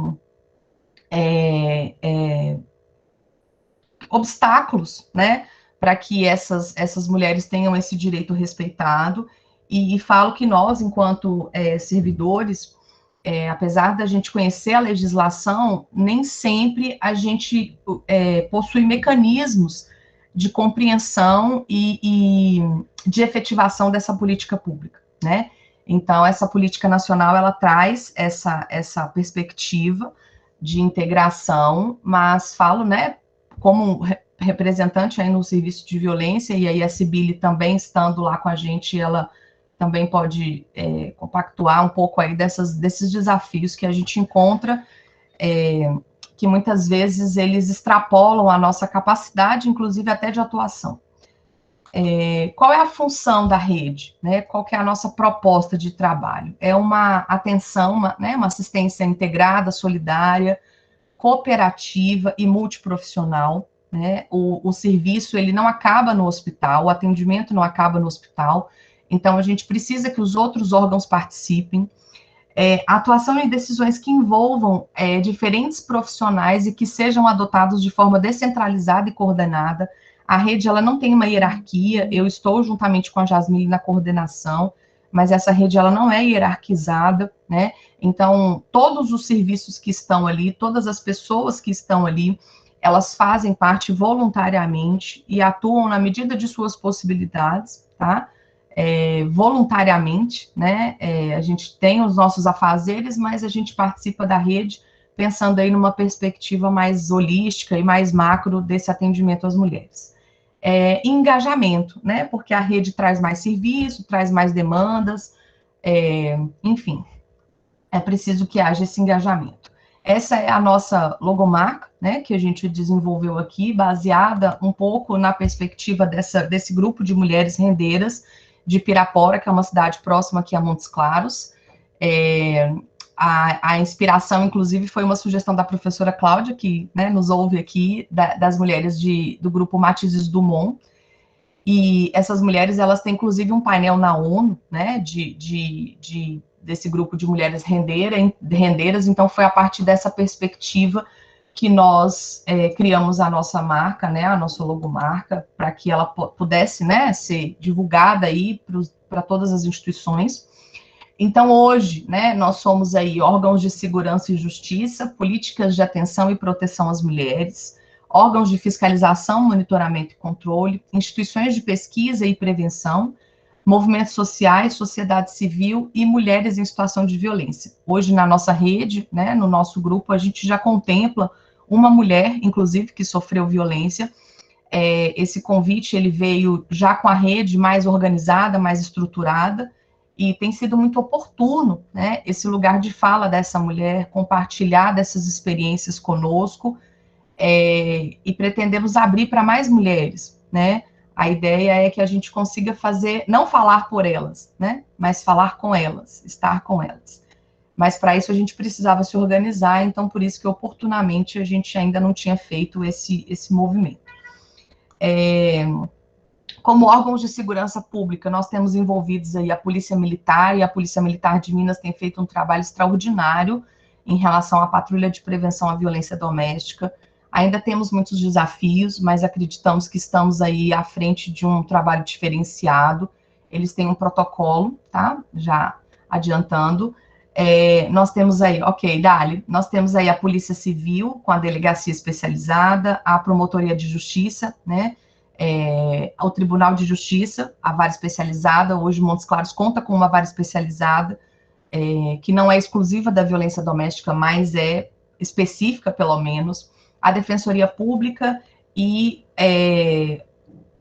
obstáculos, né, para que essas mulheres tenham esse direito respeitado, e falo que nós, enquanto servidores, apesar da gente conhecer a legislação, nem sempre a gente possui mecanismos de compreensão e de efetivação dessa política pública, né? Então, essa política nacional, ela traz essa perspectiva de integração, mas falo, né, como representante aí no serviço de violência, e aí a Sibili também estando lá com a gente, ela também pode compactuar um pouco aí desses desafios que a gente encontra, que muitas vezes eles extrapolam a nossa capacidade, inclusive até de atuação. qual é a função da rede, né? Qual que é a nossa proposta de trabalho? É uma atenção, uma assistência integrada, solidária, cooperativa e multiprofissional, né? O serviço, ele não acaba no hospital, o atendimento não acaba no hospital, então a gente precisa que os outros órgãos participem. A atuação em decisões que envolvam diferentes profissionais e que sejam adotados de forma descentralizada e coordenada. A rede, ela não tem uma hierarquia, eu estou juntamente com a Jasmine na coordenação, mas essa rede, ela não é hierarquizada, né? Então, todos os serviços que estão ali, todas as pessoas que estão ali, elas fazem parte voluntariamente e atuam na medida de suas possibilidades, tá? Voluntariamente, né? A gente tem os nossos afazeres, mas a gente participa da rede pensando aí numa perspectiva mais holística e mais macro desse atendimento às mulheres. Engajamento, né? Porque a rede traz mais serviço, traz mais demandas, enfim, é preciso que haja esse engajamento. Essa é a nossa logomarca, né, que a gente desenvolveu aqui, baseada um pouco na perspectiva desse grupo de mulheres rendeiras de Pirapora, que é uma cidade próxima aqui a Montes Claros. A inspiração, inclusive, foi uma sugestão da professora Cláudia, que, né, nos ouve aqui, das mulheres do grupo Matizes Dumont. E essas mulheres, elas têm, inclusive, um painel na ONU, né, desse grupo de mulheres rendeiras, então foi a partir dessa perspectiva que nós criamos a nossa marca, né, a nossa logomarca, para que ela pudesse, né, ser divulgada aí para todas as instituições. Então, hoje, né, nós somos aí órgãos de segurança e justiça, políticas de atenção e proteção às mulheres, órgãos de fiscalização, monitoramento e controle, instituições de pesquisa e prevenção, movimentos sociais, sociedade civil e mulheres em situação de violência. Hoje, na nossa rede, né, no nosso grupo, a gente já contempla uma mulher, inclusive, que sofreu violência. Esse convite, ele veio já com a rede mais organizada, mais estruturada, e tem sido muito oportuno, né, esse lugar de fala dessa mulher, compartilhar dessas experiências conosco, e pretendemos abrir para mais mulheres, né? A ideia é que a gente consiga fazer, não falar por elas, né? Mas falar com elas, estar com elas. Mas para isso a gente precisava se organizar, então por isso que oportunamente a gente ainda não tinha feito esse movimento. Como órgãos de segurança pública, nós temos envolvidos aí a Polícia Militar, e a Polícia Militar de Minas tem feito um trabalho extraordinário em relação à patrulha de prevenção à violência doméstica. Ainda temos muitos desafios, mas acreditamos que estamos aí à frente de um trabalho diferenciado. Eles têm um protocolo, tá? Já adiantando. Nós temos aí, Dali, nós temos aí a Polícia Civil, com a Delegacia Especializada, a Promotoria de Justiça, né? Ao Tribunal de Justiça, a vara especializada. Hoje, Montes Claros conta com uma vara especializada, que não é exclusiva da violência doméstica, mas é específica, pelo menos. A Defensoria Pública e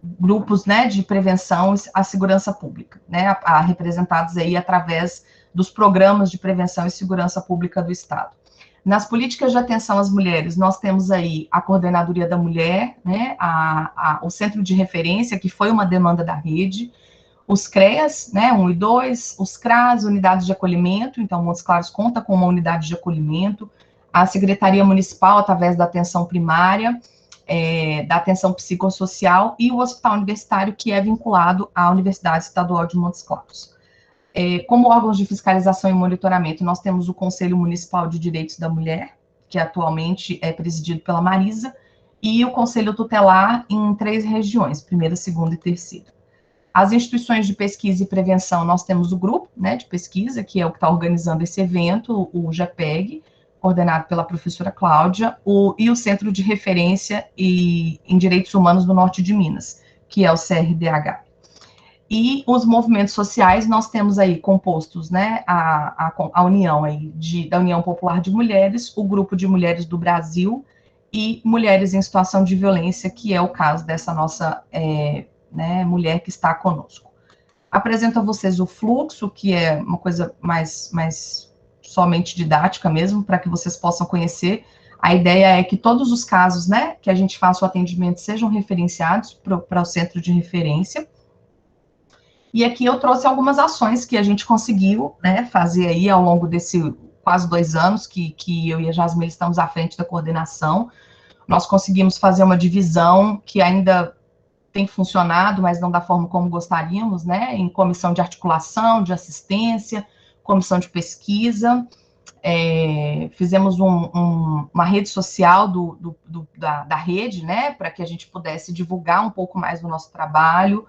grupos, né, de prevenção à segurança pública, né, representados aí através dos programas de prevenção e segurança pública do Estado. Nas políticas de atenção às mulheres, nós temos aí a Coordenadoria da Mulher, né, o Centro de Referência, que foi uma demanda da rede, os CREAS, né, 1 e 2, os CRAS, unidades de acolhimento, então Montes Claros conta com uma unidade de acolhimento, a Secretaria Municipal, através da atenção primária, da atenção psicossocial, e o Hospital Universitário, que é vinculado à Universidade Estadual de Montes Claros. Como órgãos de fiscalização e monitoramento, nós temos o Conselho Municipal de Direitos da Mulher, que atualmente é presidido pela Marisa, e o Conselho Tutelar em 3 regiões, 1ª, 2ª e 3ª. As instituições de pesquisa e prevenção, nós temos o grupo, né, de pesquisa, que é o que está organizando esse evento, o GEPEG, coordenado pela professora Cláudia, e o Centro de Referência em Direitos Humanos do Norte de Minas, que é o CRDH. E os movimentos sociais, nós temos aí compostos, né, a união aí da União Popular de Mulheres, o Grupo de Mulheres do Brasil e Mulheres em Situação de Violência, que é o caso dessa nossa né, mulher que está conosco. Apresento a vocês o fluxo, que é uma coisa mais somente didática mesmo, para que vocês possam conhecer. A ideia é que todos os casos, né, que a gente faça o atendimento sejam referenciados para o centro de referência. E aqui eu trouxe algumas ações que a gente conseguiu, né, fazer aí ao longo desse quase 2 anos que eu e a Jasmine estamos à frente da coordenação. Nós conseguimos fazer uma divisão que ainda tem funcionado, mas não da forma como gostaríamos, né, em comissão de articulação, de assistência, comissão de pesquisa. Fizemos uma rede social da rede, né, para que a gente pudesse divulgar um pouco mais do nosso trabalho.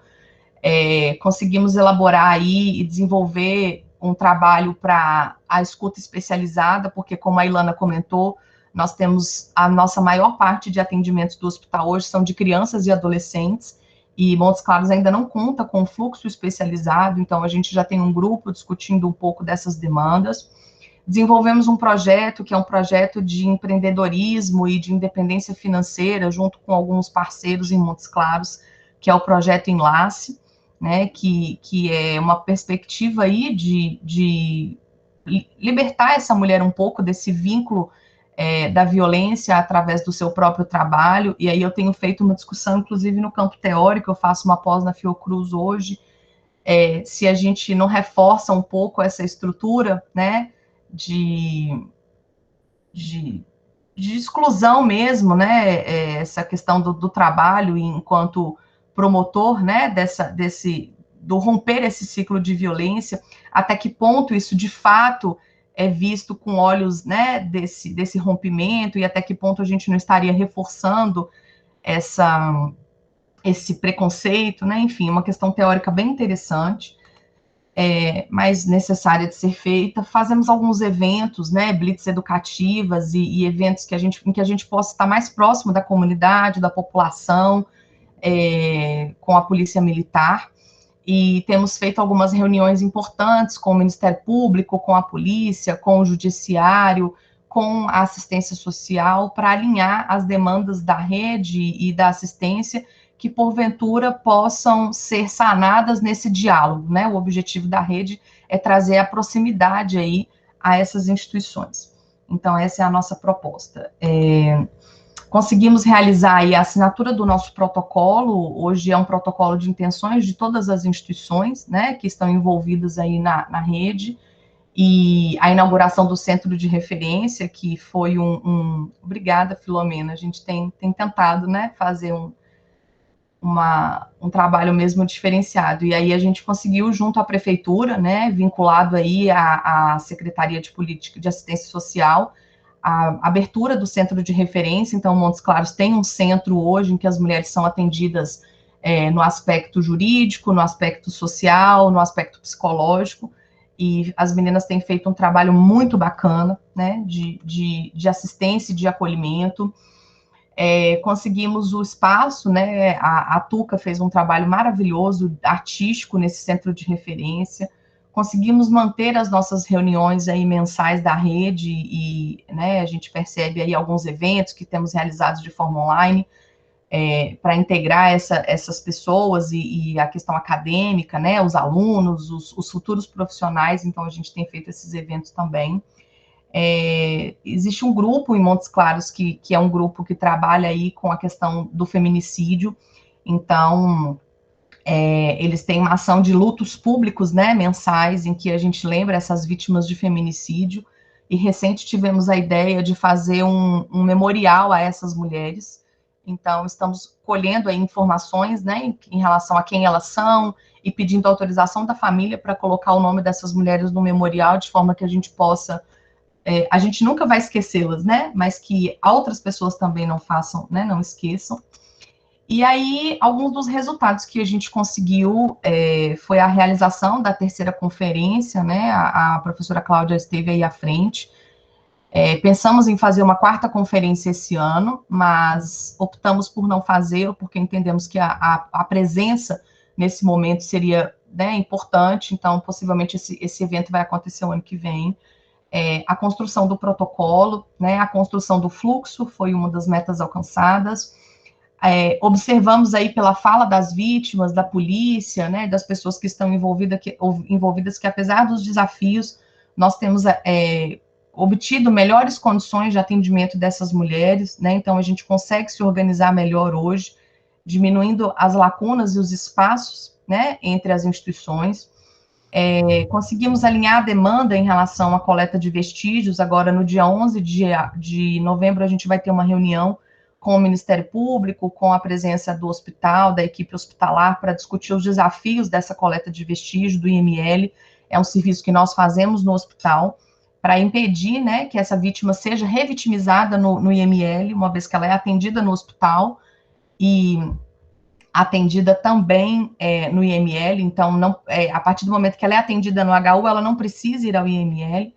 Conseguimos elaborar aí e desenvolver um trabalho para a escuta especializada, porque, como a Ilana comentou, nós temos a nossa maior parte de atendimentos do hospital hoje são de crianças e adolescentes, e Montes Claros ainda não conta com fluxo especializado, então a gente já tem um grupo discutindo um pouco dessas demandas. Desenvolvemos um projeto, que é um projeto de empreendedorismo e de independência financeira, junto com alguns parceiros em Montes Claros, que é o projeto Enlace, né, que é uma perspectiva aí de libertar essa mulher um pouco desse vínculo da violência através do seu próprio trabalho. E aí eu tenho feito uma discussão, inclusive no campo teórico, eu faço uma pós na Fiocruz hoje, se a gente não reforça um pouco essa estrutura, né, de exclusão mesmo, né, essa questão do trabalho enquanto promotor, né, do romper esse ciclo de violência, até que ponto isso de fato é visto com olhos, né, desse rompimento, e até que ponto a gente não estaria reforçando esse preconceito, né, enfim, uma questão teórica bem interessante, mas necessária de ser feita. Fazemos alguns eventos, né, blitz educativas e eventos em que a gente possa estar mais próximo da comunidade, da população, com a polícia militar, e temos feito algumas reuniões importantes com o Ministério Público, com a polícia, com o judiciário, com a assistência social, para alinhar as demandas da rede e da assistência que, porventura, possam ser sanadas nesse diálogo, né? O objetivo da rede é trazer a proximidade aí a essas instituições. Então, essa é a nossa proposta. Conseguimos realizar aí a assinatura do nosso protocolo. Hoje é um protocolo de intenções de todas as instituições, né, que estão envolvidas aí na rede, e a inauguração do centro de referência, que foi Obrigada, Filomena, a gente tem tentado, né, fazer um trabalho mesmo diferenciado, e aí a gente conseguiu, junto à prefeitura, né, vinculado aí à Secretaria de Política de Assistência Social, a abertura do centro de referência. Então, Montes Claros tem um centro hoje em que as mulheres são atendidas no aspecto jurídico, no aspecto social, no aspecto psicológico, e as meninas têm feito um trabalho muito bacana, né, de assistência e de acolhimento. Conseguimos o espaço, né, a Tuca fez um trabalho maravilhoso, artístico, nesse centro de referência. Conseguimos manter as nossas reuniões aí mensais da rede, e, né, a gente percebe aí alguns eventos que temos realizados de forma online, para integrar essas pessoas e a questão acadêmica, né, os alunos, os futuros profissionais. Então a gente tem feito esses eventos também. Existe um grupo em Montes Claros que é um grupo que trabalha aí com a questão do feminicídio. Então, eles têm uma ação de lutos públicos, né, mensais, em que a gente lembra essas vítimas de feminicídio, e recente tivemos a ideia de fazer um memorial a essas mulheres. Então, estamos colhendo aí informações, né, em relação a quem elas são, e pedindo autorização da família para colocar o nome dessas mulheres no memorial, de forma que a gente possa, a gente nunca vai esquecê-las, né, mas que outras pessoas também não façam, né, não esqueçam. E aí, alguns dos resultados que a gente conseguiu foi a realização da 3ª conferência, né, a professora Cláudia esteve aí à frente. Pensamos em fazer uma 4ª conferência esse ano, mas optamos por não fazer, porque entendemos que a presença nesse momento seria, né, importante. Então, possivelmente, esse evento vai acontecer o ano que vem. A construção do protocolo, né, a construção do fluxo foi uma das metas alcançadas. Observamos aí pela fala das vítimas, da polícia, né, das pessoas que estão envolvidas, que apesar dos desafios, nós temos obtido melhores condições de atendimento dessas mulheres, né? Então, a gente consegue se organizar melhor hoje, diminuindo as lacunas e os espaços, né, entre as instituições. Conseguimos alinhar a demanda em relação à coleta de vestígios. Agora, no dia 11 de novembro, a gente vai ter uma reunião com o Ministério Público, com a presença do hospital, da equipe hospitalar, para discutir os desafios dessa coleta de vestígios do IML. É um serviço que nós fazemos no hospital, para impedir, né, que essa vítima seja revitimizada no IML, uma vez que ela é atendida no hospital e atendida também no IML. Então, a partir do momento que ela é atendida no HU, ela não precisa ir ao IML,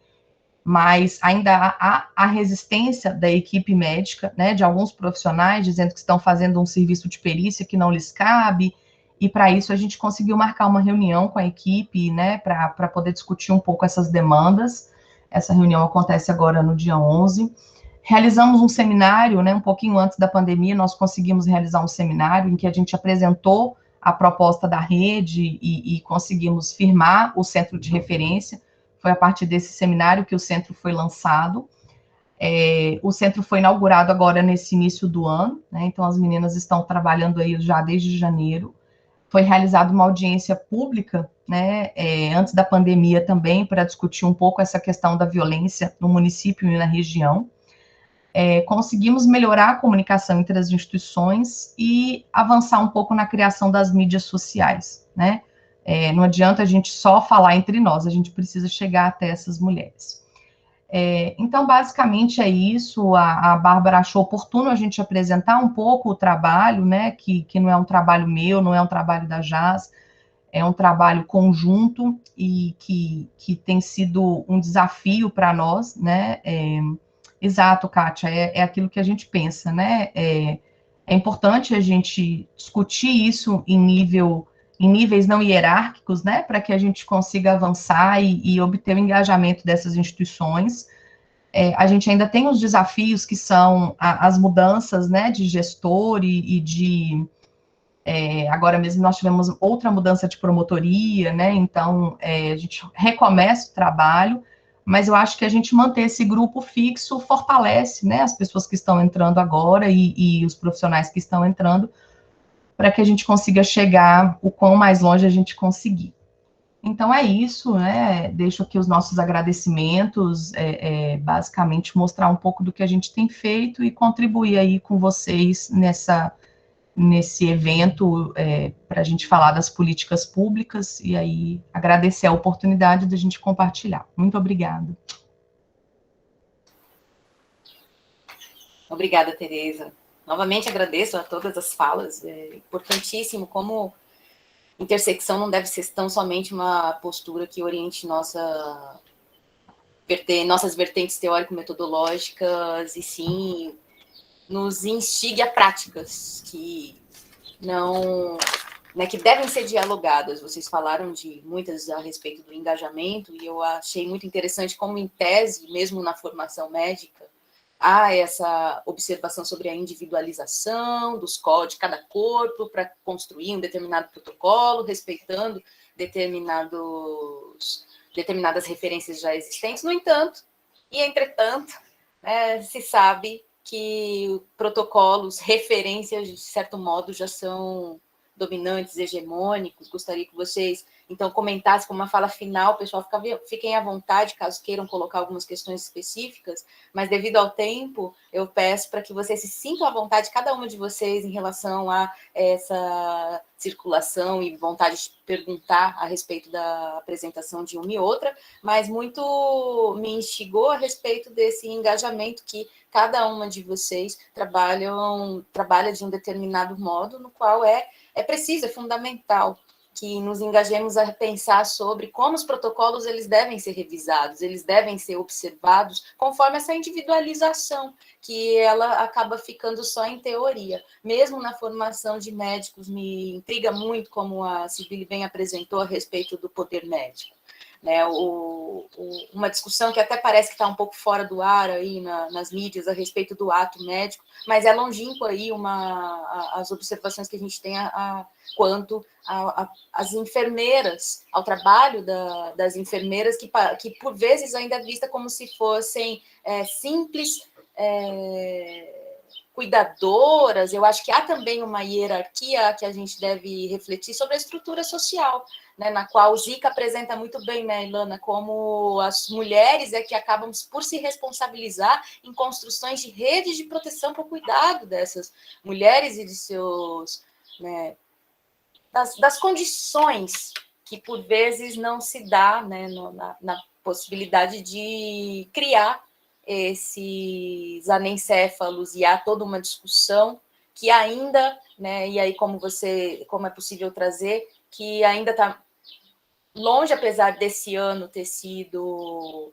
mas ainda há a resistência da equipe médica, né, de alguns profissionais, dizendo que estão fazendo um serviço de perícia que não lhes cabe, e para isso a gente conseguiu marcar uma reunião com a equipe, né, para poder discutir um pouco essas demandas. Essa reunião acontece agora no dia 11. Realizamos um seminário, né, um pouquinho antes da pandemia, nós conseguimos realizar um seminário em que a gente apresentou a proposta da rede e conseguimos firmar o centro de referência. Foi a partir desse seminário que o centro foi lançado. O centro foi inaugurado agora nesse início do ano, né, então as meninas estão trabalhando aí já desde janeiro. Foi realizada uma audiência pública, né, antes da pandemia também, para discutir um pouco essa questão da violência no município e na região. Conseguimos melhorar a comunicação entre as instituições e avançar um pouco na criação das mídias sociais, né? Não adianta a gente só falar entre nós, a gente precisa chegar até essas mulheres. Então, basicamente é isso. A Bárbara achou oportuno a gente apresentar um pouco o trabalho, né, que não é um trabalho meu, não é um trabalho da JAS, é um trabalho conjunto e que tem sido um desafio para nós, né. Exato, Kátia, é aquilo que a gente pensa, né? É importante a gente discutir isso em níveis não hierárquicos, né? Para que a gente consiga avançar e obter o engajamento dessas instituições. A gente ainda tem os desafios que são as mudanças, né? De gestor agora mesmo nós tivemos outra mudança de promotoria, né? Então, a gente recomeça o trabalho, mas eu acho que a gente manter esse grupo fixo fortalece, né, as pessoas que estão entrando agora e os profissionais que estão entrando, para que a gente consiga chegar o quão mais longe a gente conseguir. Então é isso, né, deixo aqui os nossos agradecimentos, basicamente mostrar um pouco do que a gente tem feito e contribuir aí com vocês nesse evento, para a gente falar das políticas públicas, e aí agradecer a oportunidade de a gente compartilhar. Muito obrigada. Obrigada, Tereza. Novamente agradeço a todas as falas. É importantíssimo como intersecção não deve ser tão somente uma postura que oriente nossas vertentes teórico-metodológicas, e sim nos instigue a práticas que não, né, que devem ser dialogadas. Vocês falaram de muitas a respeito do engajamento, e eu achei muito interessante como, em tese, mesmo na formação médica, há essa observação sobre a individualização dos códigos de cada corpo para construir um determinado protocolo, respeitando determinadas referências já existentes. No entanto, e entretanto, se sabe que protocolos, referências, de certo modo, já são dominantes, hegemônicos. Gostaria que vocês, então, comentassem como uma fala final. Pessoal, fiquem à vontade, caso queiram colocar algumas questões específicas, mas devido ao tempo, eu peço para que vocês se sintam à vontade, cada uma de vocês, em relação a essa circulação e vontade de perguntar a respeito da apresentação de uma e outra, mas muito me instigou a respeito desse engajamento que cada uma de vocês trabalha de um determinado modo, no qual é preciso, é fundamental que nos engajemos a pensar sobre como os protocolos eles devem ser revisados, eles devem ser observados conforme essa individualização, que ela acaba ficando só em teoria. Mesmo na formação de médicos, me intriga muito como a Sibeli bem apresentou a respeito do poder médico. né? Uma discussão que até parece que está um pouco fora do ar aí nas mídias a respeito do ato médico, mas é longínquo aí as observações que a gente tem quanto às enfermeiras, ao trabalho das enfermeiras, que por vezes ainda é vista como se fossem simples cuidadoras. Eu acho que há também uma hierarquia que a gente deve refletir sobre a estrutura social, né, na qual o Zica apresenta muito bem, né, Ilana, como as mulheres que acabam por se responsabilizar em construções de redes de proteção para o cuidado dessas mulheres e de seus, né, das condições que por vezes não se dá, né, na possibilidade de criar esses anencéfalos, e há toda uma discussão que ainda, né, e aí como é possível trazer, que ainda está longe, apesar desse ano ter sido,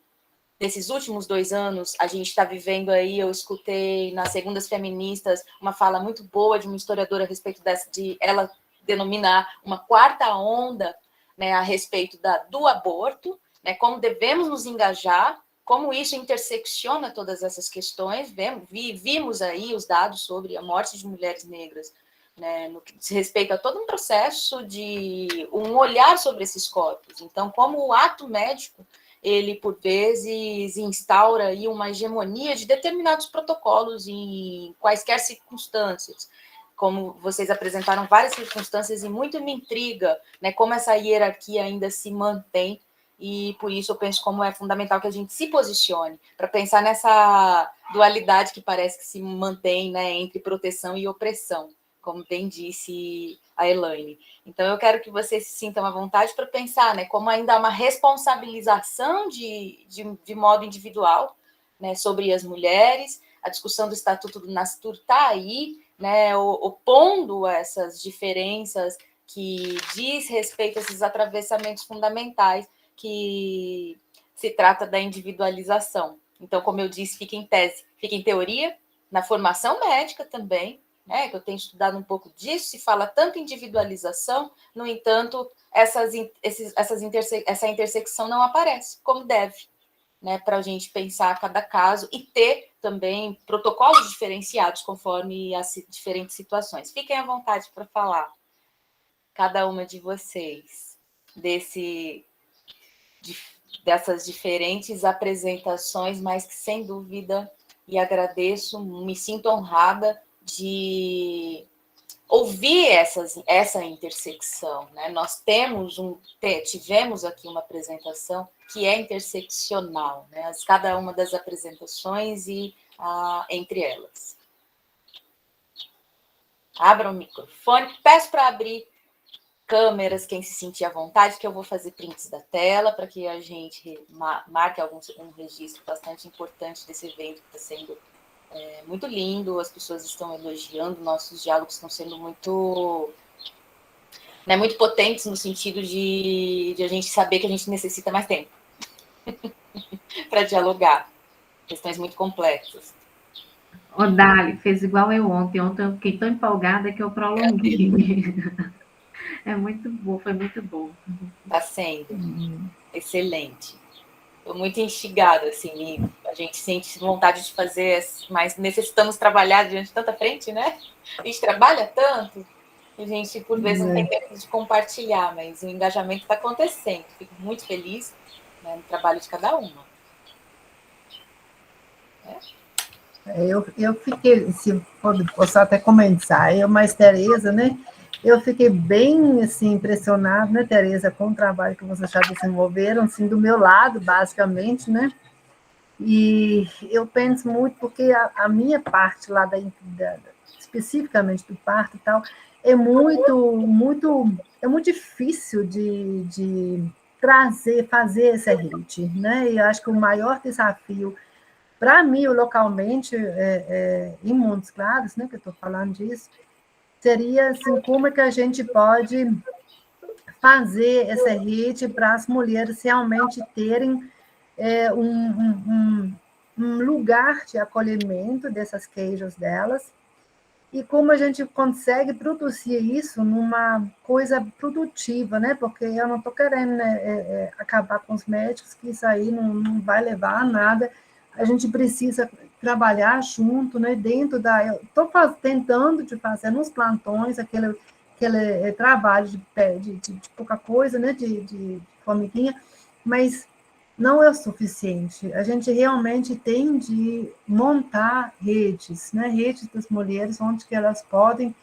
desses últimos 2 anos, a gente está vivendo aí, eu escutei nas Segundas Feministas uma fala muito boa de uma historiadora a respeito de ela denominar uma quarta onda, né, a respeito do aborto, né, como devemos nos engajar, como isso intersecciona todas essas questões. Vimos aí os dados sobre a morte de mulheres negras, né, no que diz respeito a todo um processo de um olhar sobre esses corpos. Então, como o ato médico, ele, por vezes, instaura aí uma hegemonia de determinados protocolos em quaisquer circunstâncias. Como vocês apresentaram várias circunstâncias, e muito me intriga, né, como essa hierarquia ainda se mantém, e por isso eu penso como é fundamental que a gente se posicione, para pensar nessa dualidade que parece que se mantém, né, entre proteção e opressão, como bem disse a Elaine. Então, eu quero que vocês se sintam à vontade para pensar, né, como ainda há uma responsabilização de modo individual, né, sobre as mulheres. A discussão do Estatuto do Nastur está aí, né, opondo essas diferenças que diz respeito a esses atravessamentos fundamentais, que se trata da individualização. Então, como eu disse, fica em tese, fica em teoria, na formação médica também, né, que eu tenho estudado um pouco disso, se fala tanto individualização, no entanto, essa intersecção não aparece como deve, né, para a gente pensar cada caso e ter também protocolos diferenciados conforme as diferentes situações. Fiquem à vontade para falar, cada uma de vocês, dessas diferentes apresentações, mas que, sem dúvida, e agradeço, me sinto honrada de ouvir essa intersecção, né? Nós tivemos aqui uma apresentação que é interseccional, né? Cada uma das apresentações e entre elas. Abra o microfone, peço para abrir câmeras, quem se sentir à vontade, que eu vou fazer prints da tela para que a gente marque um registro bastante importante desse evento que está sendo muito lindo. As pessoas estão elogiando, nossos diálogos estão sendo muito, né, muito potentes, no sentido de a gente saber que a gente necessita mais tempo para dialogar questões muito complexas. Ô, Dali, fez igual eu ontem. Ontem eu fiquei tão empolgada que eu prolonguei. É muito bom, foi muito bom. Está sendo excelente. Estou muito instigada, assim, a gente sente vontade de fazer, mas necessitamos trabalhar diante de tanta frente, né? A gente trabalha tanto, a gente, por vezes, não tem tempo de compartilhar, mas o engajamento está acontecendo. Fico muito feliz, né, no trabalho de cada uma. Eu fiquei, se posso até comentar, mais Tereza, né? Eu fiquei bem, assim, impressionada, né, Tereza, com o trabalho que vocês já desenvolveram, assim, do meu lado, basicamente, né? E eu penso muito, porque a minha parte lá, especificamente do parto e tal, é muito difícil de fazer essa rede, né? E eu acho que o maior desafio para mim, localmente, em Montes Claros, né, que eu estou falando disso, seria assim, como é que a gente pode fazer essa rede para as mulheres realmente terem um lugar de acolhimento dessas queixas delas, e como a gente consegue produzir isso numa coisa produtiva, né? Porque eu não estou querendo, né, acabar com os médicos, que isso aí não vai levar a nada. A gente precisa trabalhar junto, né? Dentro da... Eu estou tentando de fazer nos plantões aquele trabalho de pouca coisa, né? De formiguinha, mas não é o suficiente. A gente realmente tem de montar redes, né? Redes das mulheres, onde que elas podem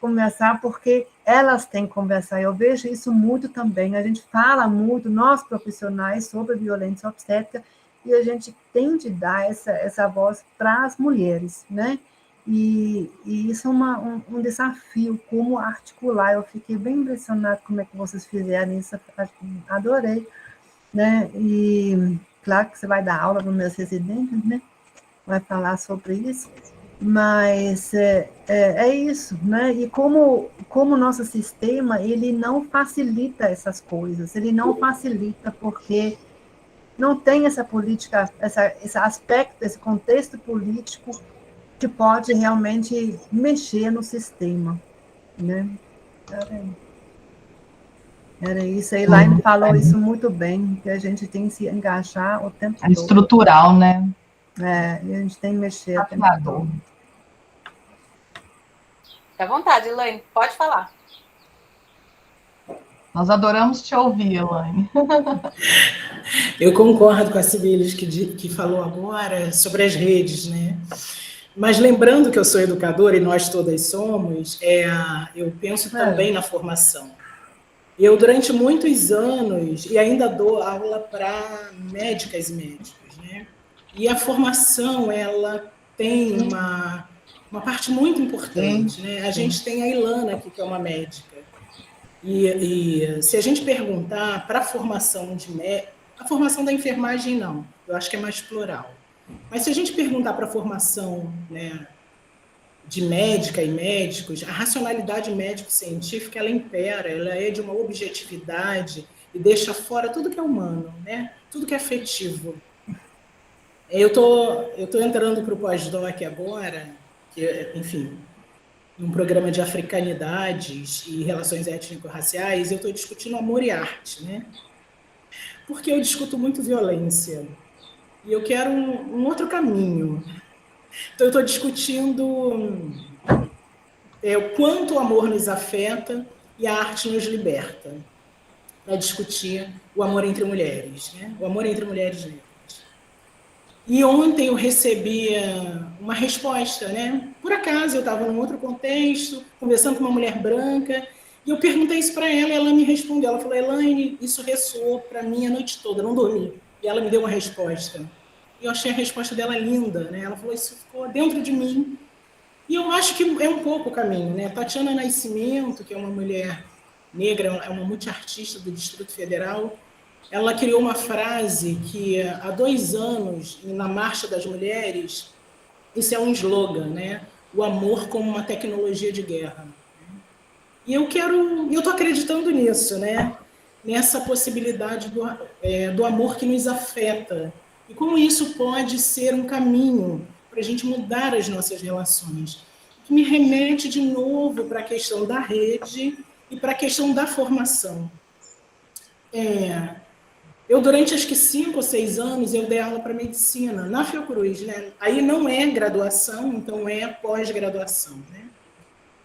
conversar, porque elas têm que conversar. Eu vejo isso muito também. A gente fala muito, nós profissionais, sobre violência obstétrica, e a gente tem de dar essa voz para as mulheres, né? E isso é um desafio, como articular. Eu fiquei bem impressionada como é que vocês fizeram isso, adorei, né? E claro que você vai dar aula para meus residentes, né? Vai falar sobre isso, mas é isso, né? E como o nosso sistema, ele não facilita essas coisas, ele não facilita porque não tem essa política, esse aspecto, esse contexto político que pode realmente mexer no sistema, né? Era isso. A Elaine falou isso muito bem, que a gente tem que se engajar o tempo todo. É estrutural, né? E a gente tem que mexer o tempo todo. Fique à vontade, Elaine, pode falar. Nós adoramos te ouvir, Elaine. Eu concordo com a Cibeles que falou agora sobre as redes, né? Mas lembrando que eu sou educadora e nós todas somos, eu penso também na formação. Eu, durante muitos anos, e ainda dou aula para médicas e médicos, né? E a formação, ela tem uma parte muito importante, né? A gente tem a Ilana aqui, que é uma médica. E se a gente perguntar para a formação a formação da enfermagem, não. Eu acho que é mais plural. Mas se a gente perguntar para a formação, né, de médica e médicos, a racionalidade médico-científica, ela impera, ela é de uma objetividade e deixa fora tudo que é humano, né? Tudo que é afetivo. Eu tô entrando para o pós-doc agora, que, enfim, num programa de africanidades e relações étnico-raciais, eu estou discutindo amor e arte, né? Porque eu discuto muito violência e eu quero um outro caminho. Então, eu estou discutindo o quanto o amor nos afeta e a arte nos liberta, para discutir o amor entre mulheres, né? O amor entre mulheres negras. E ontem eu recebi uma resposta, né? Por acaso, eu estava num outro contexto, conversando com uma mulher branca, e eu perguntei isso para ela, e ela me respondeu. Ela falou: Elaine, isso ressoou para mim a noite toda, eu não dormi. E ela me deu uma resposta. E eu achei a resposta dela linda, né? Ela falou: isso ficou dentro de mim. E eu acho que é um pouco o caminho, né? Tatiana Nascimento, que é uma mulher negra, é uma multiartista do Distrito Federal, ela criou uma frase que há 2 anos, na Marcha das Mulheres, isso é um slogan, né? O amor como uma tecnologia de guerra. E eu estou acreditando nisso, né? Nessa possibilidade do amor que nos afeta. E como isso pode ser um caminho para a gente mudar as nossas relações. Que me remete de novo para a questão da rede e para a questão da formação. Eu, durante acho que 5 ou 6 anos, eu dei aula para medicina, na Fiocruz, né? Aí não é graduação, então é pós-graduação, né?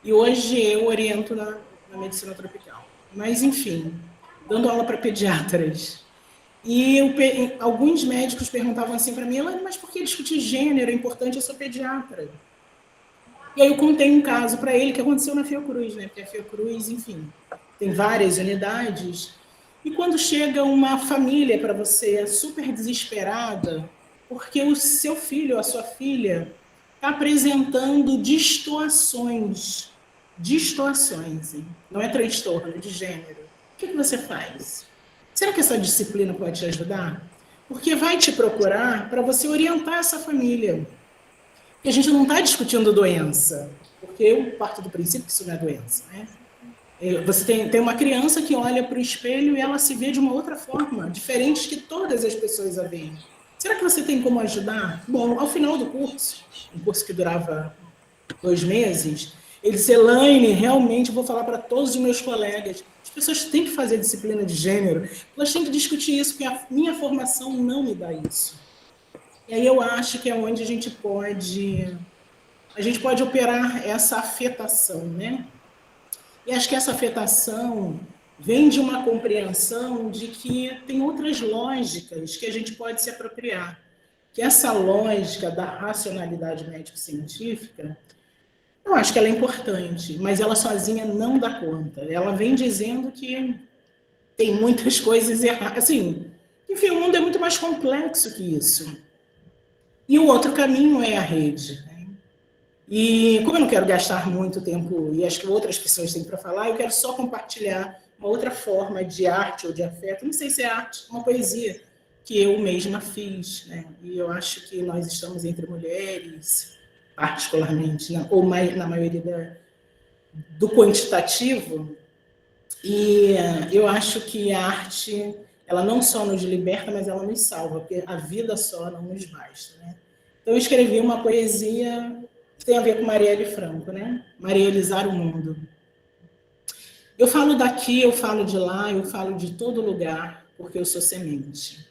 E hoje eu oriento na medicina tropical. Mas, enfim, dando aula para pediatras. E alguns médicos perguntavam assim para mim: Elaine, mas por que discutir gênero é importante? Eu sou pediatra. E aí eu contei um caso para ele que aconteceu na Fiocruz, né? Porque a Fiocruz, enfim, tem várias unidades. E quando chega uma família para você super desesperada, porque o seu filho ou a sua filha está apresentando distorções, hein? Não é transtorno de gênero. O que você faz? Será que essa disciplina pode te ajudar? Porque vai te procurar para você orientar essa família. E a gente não está discutindo doença, porque eu parto do princípio que isso não é doença, né? Você tem uma criança que olha para o espelho e ela se vê de uma outra forma, diferente que todas as pessoas a veem. Será que você tem como ajudar? Bom, ao final do curso, um curso que durava 2 meses, ele disse, Elaine, realmente vou falar para todos os meus colegas, as pessoas têm que fazer disciplina de gênero, elas têm que discutir isso, porque a minha formação não me dá isso. E aí eu acho que é onde a gente pode operar essa afetação, né? E acho que essa afetação vem de uma compreensão de que tem outras lógicas que a gente pode se apropriar. Que essa lógica da racionalidade médico-científica, eu acho que ela é importante, mas ela sozinha não dá conta. Ela vem dizendo que tem muitas coisas erradas. Assim, enfim, o mundo é muito mais complexo que isso. E o outro caminho é a rede. Né? E como eu não quero gastar muito tempo, e acho que outras pessoas têm para falar, eu quero só compartilhar uma outra forma de arte ou de afeto. Não sei se é arte, uma poesia que eu mesma fiz. Né? E eu acho que nós estamos entre mulheres, particularmente, né? Ou na maioria do quantitativo, e eu acho que a arte, ela não só nos liberta, mas ela nos salva, porque a vida só não nos basta. Né? Então eu escrevi uma poesia que tem a ver com Marielle Franco, né? Marielizar o mundo. Eu falo daqui, eu falo de lá, eu falo de todo lugar, porque eu sou semente.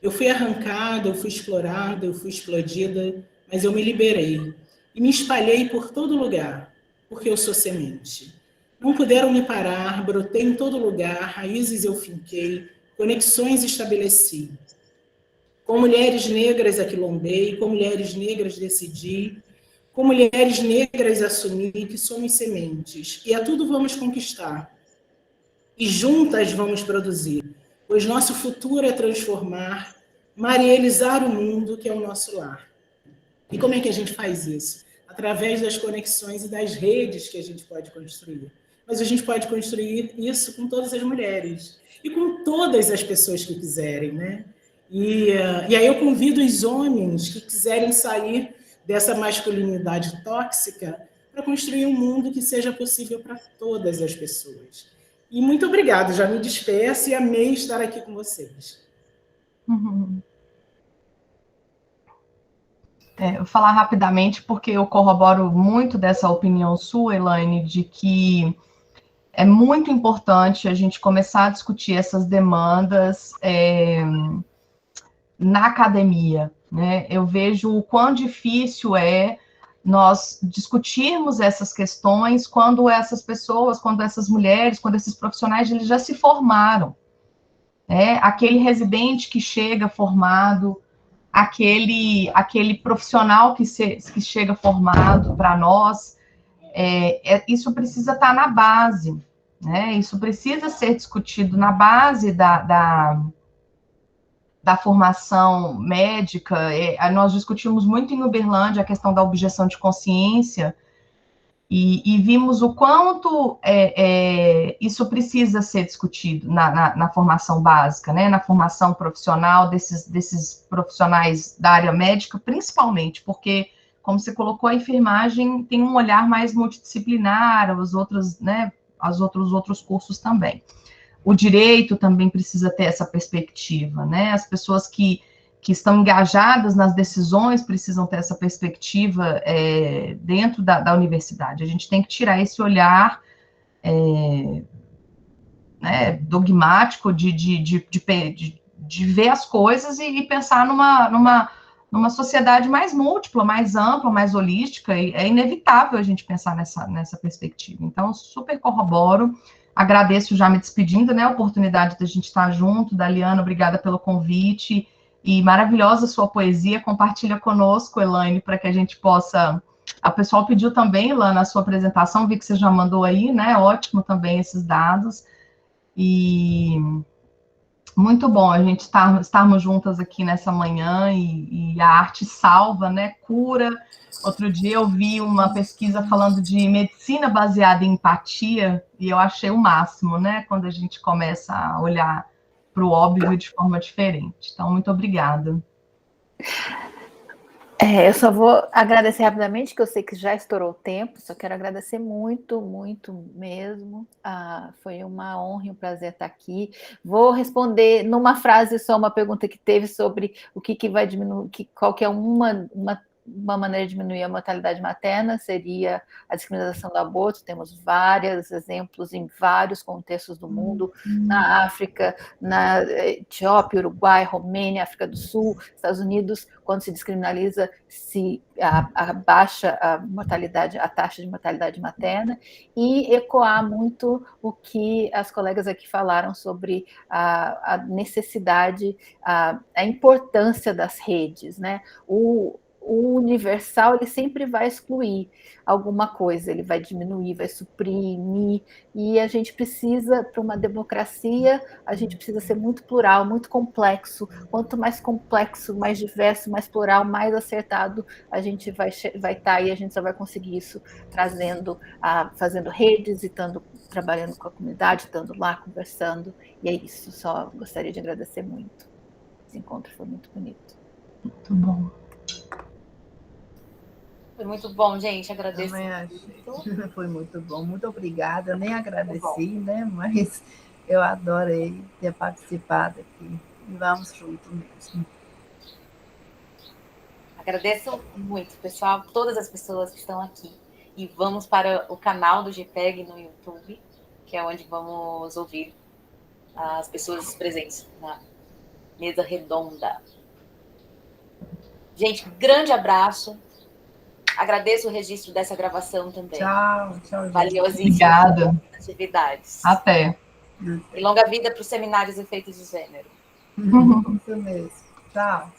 Eu fui arrancada, eu fui explorada, eu fui explodida, mas eu me liberei. E me espalhei por todo lugar, porque eu sou semente. Não puderam me parar, brotei em todo lugar, raízes eu finquei, conexões estabeleci. Com mulheres negras aquilombei, com mulheres negras decidi, com mulheres negras assumi que somos sementes, e a tudo vamos conquistar. E juntas vamos produzir, pois nosso futuro é transformar, marielizar o mundo que é o nosso lar. E como é que a gente faz isso? Através das conexões e das redes que a gente pode construir. Mas a gente pode construir isso com todas as mulheres e com todas as pessoas que quiserem, né? E aí eu convido os homens que quiserem sair dessa masculinidade tóxica para construir um mundo que seja possível para todas as pessoas. E muito obrigada, já me despeço e amei estar aqui com vocês. Uhum. Eu vou falar rapidamente, porque eu corroboro muito dessa opinião sua, Elaine, de que é muito importante a gente começar a discutir essas demandas na academia. Né? Eu vejo o quão difícil é nós discutirmos essas questões quando essas pessoas, quando essas mulheres, quando esses profissionais, eles já se formaram. Né? Aquele residente que chega formado, aquele profissional que chega formado para nós, isso precisa estar na base, né? Isso precisa ser discutido na base da formação médica. Nós discutimos muito em Uberlândia a questão da objeção de consciência, e vimos o quanto isso precisa ser discutido na formação básica, né? Na formação profissional desses profissionais da área médica, principalmente, porque, como você colocou, a enfermagem tem um olhar mais multidisciplinar, os outros, né, outros cursos também. O direito também precisa ter essa perspectiva, né? As pessoas que estão engajadas nas decisões precisam ter essa perspectiva dentro da universidade. A gente tem que tirar esse olhar né, dogmático de ver as coisas e pensar numa sociedade mais múltipla, mais ampla, mais holística, e é inevitável a gente pensar nessa perspectiva. Então, super corroboro, agradeço já me despedindo, né, a oportunidade da gente estar junto, Daliana, obrigada pelo convite, e maravilhosa sua poesia, compartilha conosco, Elaine, para que a gente possa... A pessoal pediu também, lá na sua apresentação, vi que você já mandou aí, né, ótimo também esses dados, e muito bom a gente estarmos juntas aqui nessa manhã, e a arte salva, né, cura. Outro dia eu vi uma pesquisa falando de medicina baseada em empatia, e eu achei o máximo, né, quando a gente começa a olhar para o óbvio de forma diferente. Então, muito obrigada. Eu só vou agradecer rapidamente, que eu sei que já estourou o tempo, só quero agradecer muito, muito mesmo. Foi uma honra e um prazer estar aqui. Vou responder numa frase só uma pergunta que teve sobre o que vai diminuir, qual que é uma uma maneira de diminuir a mortalidade materna seria a descriminalização do aborto. Temos vários exemplos em vários contextos do mundo, na África, na Etiópia, Uruguai, Romênia, África do Sul, Estados Unidos. Quando se descriminaliza, se abaixa a mortalidade, a taxa de mortalidade materna, e ecoar muito o que as colegas aqui falaram sobre a necessidade, a importância das redes, né? O universal, ele sempre vai excluir alguma coisa, ele vai diminuir, vai suprimir, e a gente precisa, para uma democracia, a gente precisa ser muito plural, muito complexo. Quanto mais complexo, mais diverso, mais plural, mais acertado a gente vai estar, e a gente só vai conseguir isso fazendo redes e trabalhando com a comunidade, estando lá, conversando, e é isso. Só gostaria de agradecer muito. Esse encontro foi muito bonito. Muito bom. Foi muito bom, gente. Agradeço. Também achei. Foi muito bom. Muito obrigada. Eu nem agradeci, né? Mas eu adorei ter participado aqui. E vamos junto mesmo. Agradeço muito, pessoal, todas as pessoas que estão aqui. E vamos para o canal do GPEG no YouTube, que é onde vamos ouvir as pessoas presentes na mesa redonda. Gente, grande abraço. Agradeço o registro dessa gravação também. Tchau, tchau. Valiosíssimo. Obrigada. Atividades. Até. E longa vida para os seminários Efeitos de Gênero. Isso mesmo. Tchau.